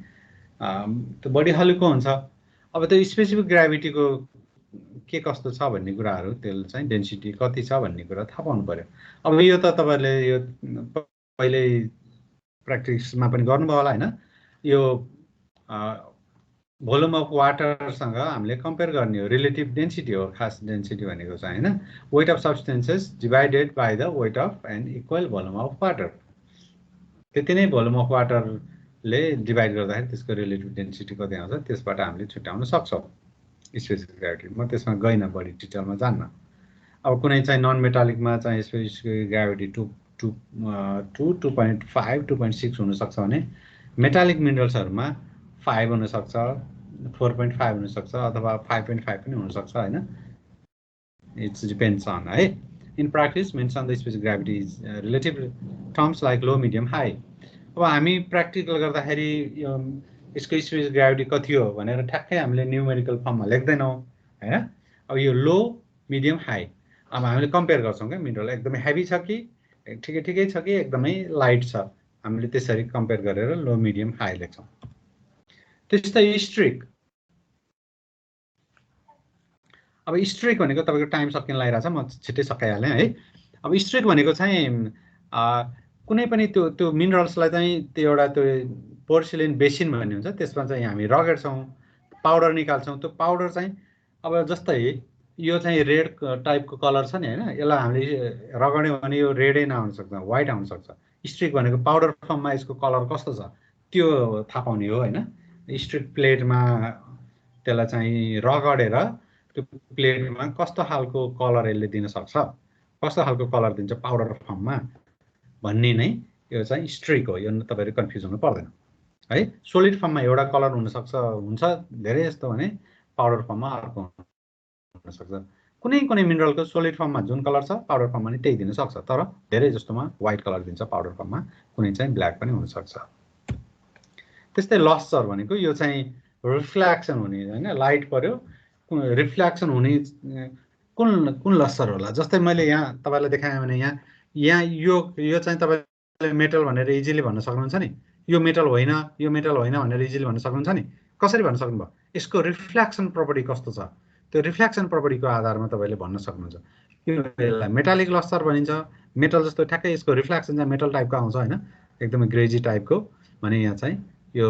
त्यो बढी हलुक्को हुन्छ। अब त्यो स्पेसिफिक ग्राभिटीको के कस्तो छ भन्ने कुराहरू, त्यो चाहिँ डेन्सिटी कति छ भन्ने कुरा थाहा पाउनु पर्यो। अब यो त तपाईहरुले यो पहिल्यै प्र्याक्टिसमा पनि गर्नुभयो होला हैन। यो भोल्युम अफ वाटरसँग हामीले कम्पेयर गर्ने हो, रिलेटिभ डेन्सिटी हो खास डेन्सिटी भनेको चाहिँ हैन। Weight of substances divided by the weight of an equal volume of water. त्यति नै भोल्युम अफ वाटरले डिभाइड गर्दाखेरि त्यसको रिलेटिभ डेन्सिटी कति आउँछ त्यसबाट हामीले छुट्याउन सक्छौँ स्पेसिफिक ग्राभिटी। म त्यसमा गइन बढी डिटेलमा जान्न। अब कुनै चाहिँ नन मेटालिकमा चाहिँ स्पेसिफिक ग्राभिटी 2.5 2.6 हुन सक्छ भने मेटालिक मिनरल्सहरुमा 5 हुन सक्छ, 4.5 हुन सक्छ अथवा 5.5 पनि हुन सक्छ हैन। इट्स डिपेन्ड्स अन है। In practice mention the specific gravity is relative terms like low medium high. अब हामी प्र्याक्टिकल गर्दाखेरि यसको स्पेसिफिक ग्राभिटी कति हो भनेर ठ्याक्कै हामीले न्यूमेरिकल फर्ममा लेख्दैनौँ हैन। अब यो लो मिडियम हाई अब हामीले कम्पेयर गर्छौँ क्या, मिनरल एकदमै हेभी छ कि ठिकै छ कि एकदमै लाइट छ, हामीले त्यसरी कम्पेयर गरेर लो मिडियम हाई लेख्छौँ। त्यस्तै स्ट्रिक। अब स्ट्रिक भनेको तपाईको टाइम सकिन लागिरहेछ, म छिट्टै सकाइहालेँ है। अब स्ट्रिक भनेको चाहिँ कुनै पनि त्यो मिनरल्सलाई चाहिँ त्यो एउटा त्यो पोर्सिलिन बेसिन भन्ने हुन्छ, त्यसमा चाहिँ हामी रगड्छौँ, पाउडर निकाल्छौँ। त्यो पाउडर चाहिँ अब जस्तै यो चाहिँ रेड टाइपको कलर छ नि हैन, यसलाई हामीले रगड्यौँ भने यो रेडै नहुन सक्छ, व्हाइट आउन सक्छ। स्ट्रिक भनेको पाउडर फर्ममा यसको कलर कस्तो छ त्यो थाहा पाउने हो हैन। स्ट्रिक प्लेटमा त्यसलाई चाहिँ रगडेर त्यो प्लेटमा कस्तो खालको कलर यसले दिन सक्छ, कस्तो खालको कलर दिन्छ पाउडर फर्ममा भन्ने नै यो चाहिँ स्ट्रिक हो। यो तपाईहरु कन्फ्युज हुनु पर्दैन है। सोलिड फर्ममा एउटा कलर हुन सक्छ, हुन्छ धेरै जस्तो भने पाउडर फर्ममा अर्को हुनसक्छ। कुनै कुनै मिनरलको सोलिड फर्ममा जुन कलर छ पाउडर फर्ममा नि त्यही दिन सक्छ, तर धेरै जस्तोमा व्हाइट कलर दिन्छ पाउडर फर्ममा, कुनै चाहिँ ब्ल्याक पनि हुनसक्छ। त्यस्तै लस्टर भनेको यो चाहिँ रिफ्लेक्सन हुने हैन, लाइट पर्यो रिफ्लेक्सन हुने कुन कुन लस्टर होला। जस्तै मैले यहाँ तपाईलाई देखाएँ भने यहाँ यो चाहिँ तपाईले मेटल भनेर इजिली भन्न सक्नुहुन्छ नि, यो मेटल होइन भनेर इजिली भन्न सक्नुहुन्छ नि। कसरी भन्न सक्नुभयो? यसको रिफ्लेक्सन प्रपर्टी कस्तो छ, त्यो रिफ्लेक्सन प्रपर्टीको आधारमा तपाईले भन्न सक्नुहुन्छ। यो मेटालिक लस्टर भनिन्छ। मेटल जस्तो ठ्याक्कै यसको रिफ्लेक्सन चाहिँ मेटल टाइपको आउँछ हैन, एकदमै ग्रेजी टाइपको। भने यहाँ चाहिँ यो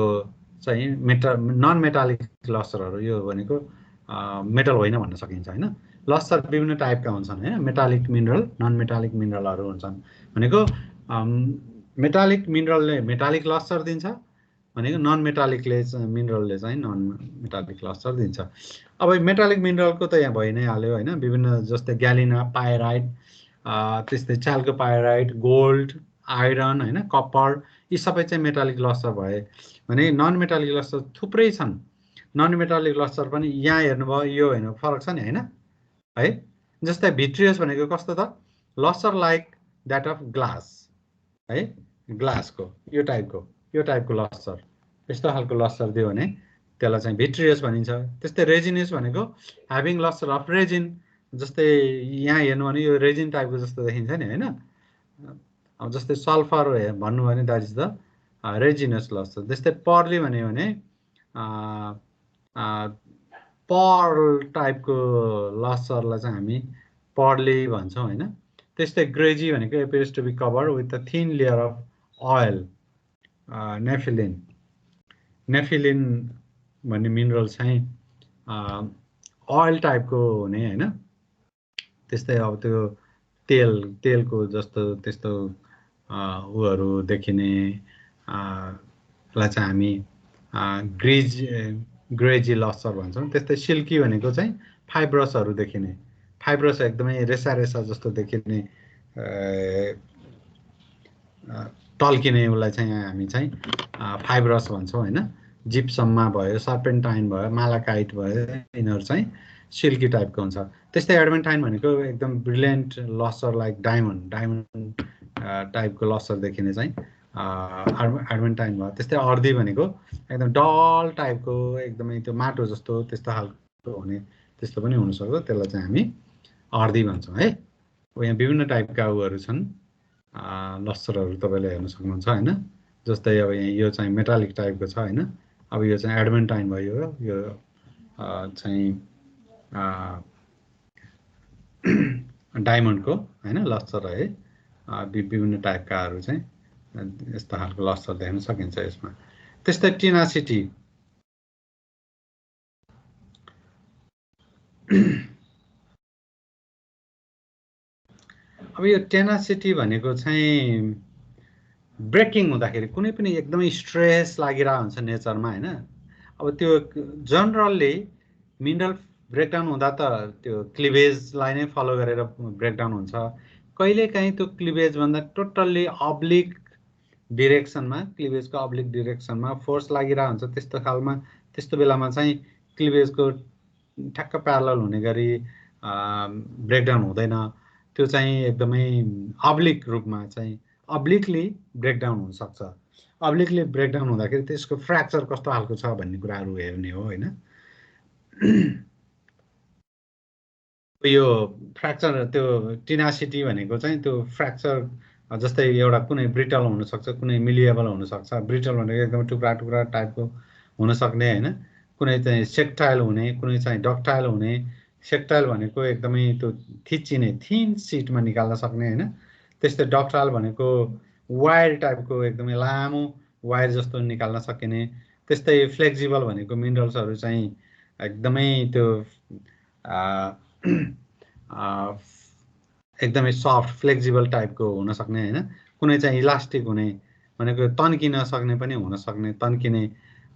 चाहिँ नन मेटालिक लस्टरहरू, यो भनेको मेटल होइन भन्न सकिन्छ हैन। लस्टर विभिन्न टाइपका हुन्छन् हैन, मेटालिक मिनरल, नन मेटालिक मिनरलहरू हुन्छन्। भनेको मेटालिक मिनरलले मेटालिक लस्टर दिन्छ भनेको नन मेटालिकले मिनरलले चाहिँ नन मेटालिक लस्टर दिन्छ। अब मेटालिक मिनरलको त यहाँ भइ नै हाल्यो हैन, विभिन्न जस्तै ग्यालिना, पाइराइट, त्यस्तै चाल्कोपाइराइट, गोल्ड, आइरन हैन, कपर, यी सबै चाहिँ मेटालिक लस्टर भए। भने नन मेटालिक लस्टर थुप्रै छन्। नन मेटालिक लस्टर पनि यहाँ हेर्नुभयो, यो हेर्नु फरक छ नि हैन है। जस्तै भिट्रियस भनेको कस्तो त, lustre like that of glass है, ग्लासको यो टाइपको लस्टर, यस्तो खालको लस्टर दियो भने त्यसलाई चाहिँ भिट्रियस भनिन्छ। त्यस्तै रेजिनस भनेको ह्याभिङ लस्टर अफ रेजिन, जस्तै यहाँ हेर्नु भने यो रेजिन टाइपको जस्तो देखिन्छ नि हैन। अब जस्तै सल्फर भन्नु भने that is the resinous lustre. त्यस्तै पर्ली भन्यो भने पर्ल टाइपको लस्टरलाई चाहिँ हामी पर्ली भन्छौँ हैन। त्यस्तै ग्रेजी भनेको appears to be covered with a thin layer of oil, nepheline भन्ने मिनरल चाहिँ ओइल टाइपको हुने हैन। त्यस्तै अब त्यो तेलको जस्तो त्यस्तो उहरू देखिने लाई चाहिँ हामी ग्रेजी लस्टर भन्छौँ। त्यस्तै सिल्की भनेको चाहिँ फाइब्रसहरू देखिने, फाइब्रस एकदमै रेसा जस्तो देखिने टल्किने उसलाई चाहिँ हामी चाहिँ फाइब्रस भन्छौँ हैन। जिप्सममा भयो, सर्पेन्टाइन भयो, मालाकाइट भयो, यिनीहरू चाहिँ सिल्की टाइपको हुन्छ। त्यस्तै एडमेन्टाइन भनेको एकदम ब्रिलियन्ट लस्टर लाइक डायमन्ड टाइपको लस्टर देखिने चाहिँ एडमेन्टाइन भयो। त्यस्तै अर्दी भनेको एकदम डल टाइपको, एकदमै त्यो माटो जस्तो त्यस्तो खालको हुने, त्यस्तो पनि हुनसक्छ, त्यसलाई चाहिँ हामी अर्दी भन्छौँ है। यहाँ विभिन्न टाइपका उहरू छन् लस्टरहरू, तपाईँले हेर्न सक्नुहुन्छ हैन। जस्तै अब यहाँ यो चाहिँ मेटालिक टाइपको छ हैन। अब यो चाहिँ एडमेन्टाइन भयो, यो चाहिँ डायमन्डको हैन लस्टर है। विभिन्न टाइपकाहरू चाहिँ यस्तो खालको लस्टर देख्न सकिन्छ यसमा। त्यस्तै टेनासिटी, अब यो टेनासिटी भनेको चाहिँ ब्रेकिङ हुँदाखेरि कुनै पनि एकदमै स्ट्रेस लागिरहेको हुन्छ नेचरमा हैन। अब त्यो जनरली मिनरल ब्रेकडाउन हुँदा त त्यो क्लिभेजलाई नै फलो गरेर ब्रेकडाउन हुन्छ। कहिलेकाहीँ त्यो क्लिभेज भन्दा टोटल्ली अब्लिक डिरेक्सनमा, क्लिभेजको अब्लिक डिरेक्सनमा फोर्स लागिरहेको हुन्छ। त्यस्तो बेलामा चाहिँ क्लिभेजको ठ्याक्क प्यारलल हुने गरी ब्रेकडाउन हुँदैन। त्यो चाहिँ एकदमै अब्लिक रूपमा चाहिँ अब्लिकली ब्रेकडाउन हुनसक्छ। अब्लिकली ब्रेकडाउन हुँदाखेरि त्यसको फ्र्याक्चर कस्तो खालको छ भन्ने कुराहरू हेर्ने हो हैन। यो फ्र्याक्चर, त्यो टेनासिटी भनेको चाहिँ त्यो फ्र्याक्चर, जस्तै एउटा कुनै ब्रिटल हुनसक्छ, कुनै मिलिएबल हुनसक्छ। ब्रिटल भनेको एकदमै टुक्रा टाइपको हुनसक्ने हैन, कुनै चाहिँ सेक्टाइल हुने, कुनै चाहिँ डक्टाइल हुने। सेक्टाइल भनेको एकदमै त्यो थिचिने, थिन सिटमा निकाल्न सक्ने हैन। त्यस्तै डक्टाइल भनेको वायर टाइपको एकदमै लामो वायर जस्तो निकाल्न सकिने। त्यस्तै फ्लेक्सिबल भनेको मिनरल्सहरू चाहिँ एकदमै त्यो एकदमै सफ्ट फ्लेक्सिबल टाइपको हुन सक्ने हैन। कुनै चाहिँ इलास्टिक हुने भनेको तन्किन सक्ने पनि हुन सक्ने, तन्किने।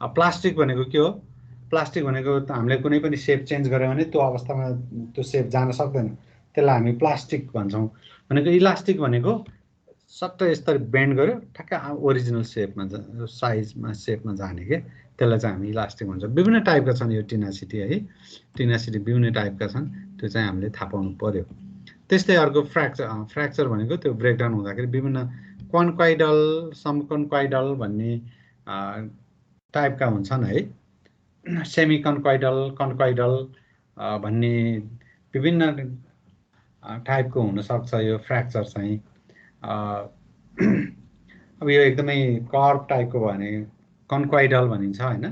प्लास्टिक भनेको के हो? प्लास्टिक भनेको हामीले कुनै पनि सेप चेन्ज गर्यो भने त्यो अवस्थामा त्यो सेप जान सक्दैन, त्यसलाई हामी प्लास्टिक भन्छौँ। भनेको इलास्टिक भनेको सट्ट यसरी बेन्ड गर्यो ठ्याक्कै ओरिजिनल सेपमा साइजमा सेपमा जाने के त्यसलाई चाहिँ हामी इलास्टिक भन्छ। विभिन्न टाइपका छन् यो टेनासिटी है, टेनासिटी विभिन्न टाइपका छन्, त्यो चाहिँ हामीले थाहा पाउनु पर्यो। त्यस्तै अर्को फ्र्याक्चर भनेको त्यो ब्रेकडाउन हुँदाखेरि विभिन्न कन्क्वाइडल समकन्क्वाइडल भन्ने टाइपका हुन्छन् है, सेमी कन्क्वाइडल कन्क्वाइडल भन्ने विभिन्न टाइपको हुनसक्छ यो फ्र्याक्चर चाहिँ। अब यो एकदमै कर्भ टाइपको भने कन्क्वाइडल भनिन्छ होइन,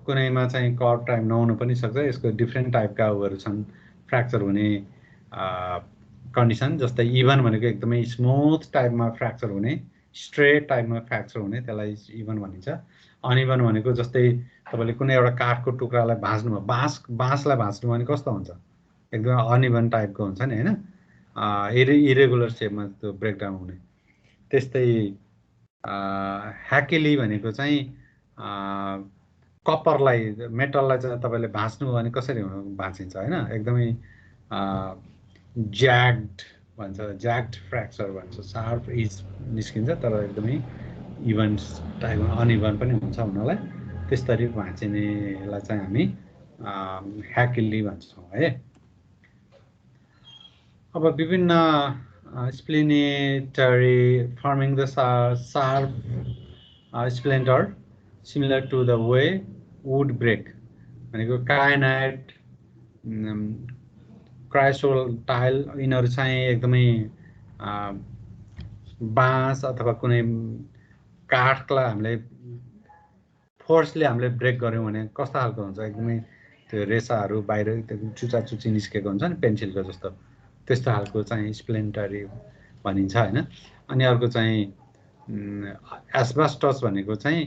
कुनैमा चाहिँ कर्भ टाइप नहुनु पनि सक्छ, यसको डिफ्रेन्ट टाइपका उयोहरू छन् फ्र्याक्चर हुने कन्डिसन। जस्तै इभन भनेको एकदमै स्मुथ टाइपमा फ्र्याक्चर हुने, स्ट्रेट टाइपमा फ्र्याक्चर हुने, त्यसलाई इभन भनिन्छ। अनइभन भनेको जस्तै तपाईँले कुनै एउटा काठको टुक्रालाई भाँच्नुभयो, बाँसलाई भाँच्नु भने कस्तो हुन्छ, एकदमै अनइभन टाइपको हुन्छ नि होइन, इरेगुलर सेपमा त्यो ब्रेकडाउन हुने। त्यस्तै ह्याकेली भनेको चाहिँ कप्परलाई मेटललाई चाहिँ तपाईँले भाँच्नुभयो भने कसरी भाँचिन्छ होइन, एकदमै ज्याग्ड भन्छ, ज्याग्ड फ्र्याक्चर भन्छ, सार्प इज निस्किन्छ तर एकदमै इभन टाइपमा अनइभन पनि हुन्छ हुनलाई, त्यसरी भाँचिनेलाई चाहिँ हामी ह्याकेली भन्छौँ है। अब विभिन्न splintery forming the sharp splinter similar to the way wood break भनेको कायनाइट, क्राइसोटाइल, यिनीहरू चाहिँ एकदमै बाँस अथवा कुनै काठलाई हामीले फोर्सले हामीले ब्रेक गऱ्यौँ भने कस्तो खालको हुन्छ, एकदमै त्यो रेसाहरू बाहिर एकदम चुचाचुची निस्केको हुन्छ नि पेन्सिलको जस्तो, त्यस्तो खालको चाहिँ स्प्लिन्टरी भनिन्छ होइन। अनि अर्को चाहिँ एस्बेस्टस भनेको चाहिँ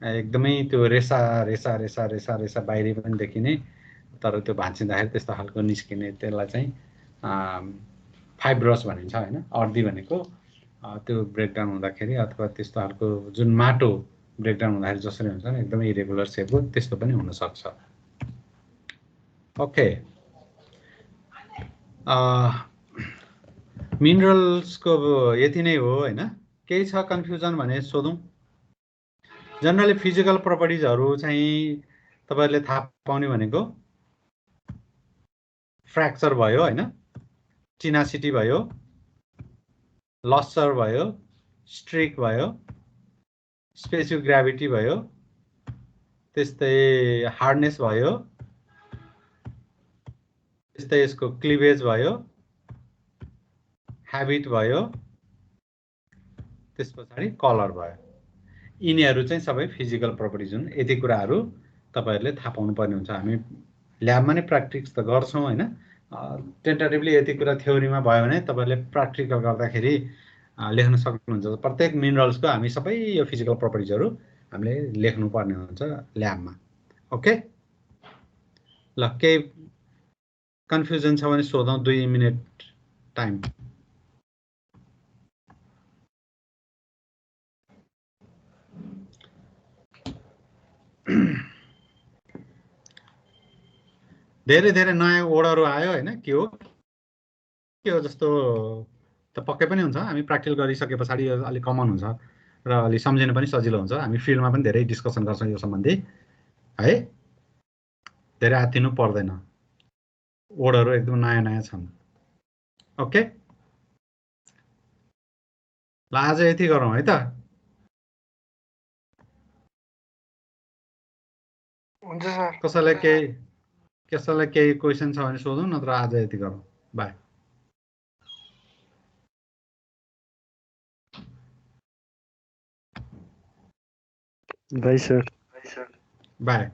एकदमै त्यो रेसा रेसा रेसा रेसा रेसा बाहिर पनि देखिने तर त्यो भाँचिँदाखेरि त्यस्तो खालको निस्किने, त्यसलाई चाहिँ फाइब्रस भनिन्छ होइन। अर्दी भनेको त्यो ब्रेकडाउन हुँदाखेरि अथवा त्यस्तो खालको जुन माटो ब्रेकडाउन हुँदाखेरि जसरी हुन्छ नि एकदमै इरेगुलर सेपको, त्यस्तो पनि हुनसक्छ। ओके, मिनरल्सको यति नै हो होइन। केही छ कन्फ्युजन भने सोधौँ। जनरली फिजिकल प्रपर्टिजहरू चाहिँ तपाईँहरूले थाहा पाउने भनेको फ्र्याक्चर भयो होइन, टेनासिटी भयो, लस्टर भयो, स्ट्रिक भयो, स्पेसिफिक ग्राभिटी भयो, त्यस्तै हार्डनेस भयो, त्यस्तै यसको क्लिभेज भयो, ह्याबिट भयो, त्यस पछाडि कलर भयो। यिनीहरू चाहिँ सबै फिजिकल प्रपर्टिज हुन्। यति कुराहरू तपाईँहरूले थाहा पाउनुपर्ने हुन्छ। हामी ल्याबमा नै प्र्याक्टिस त गर्छौँ होइन, टेन्टेटिभली यति कुरा थ्योरीमा भयो भने तपाईँहरूले प्र्याक्टिकल गर्दाखेरि लेख्न सक्नुहुन्छ। प्रत्येक मिनरल्सको हामी सबै यो फिजिकल प्रपर्टिजहरू हामीले लेख्नुपर्ने हुन्छ ल्याबमा। ओके, ल केही कन्फ्युजन छ भने सोधौँ, 2 मिनट टाइम। धेरै धेरै नयाँ वर्डहरू आयो होइन, के हो जस्तो त पक्कै पनि हुन्छ। हामी प्र्याक्टिकल गरिसके पछाडि अलिक कमन हुन्छ र अलिक सम्झिन पनि सजिलो हुन्छ। हामी फिल्डमा पनि धेरै डिस्कसन गर्छौँ यो सम्बन्धी है, धेरै आत्तिनु पर्दैन, वर्डहरू एकदम नयाँ नयाँ छन्। ओके, ल आज यति गरौँ है त। हुन्छ सर। कसैलाई केही क्वेसन छ भने सोधौँ, नत्र आज यति गरौँ। बाई। By sir. बाई।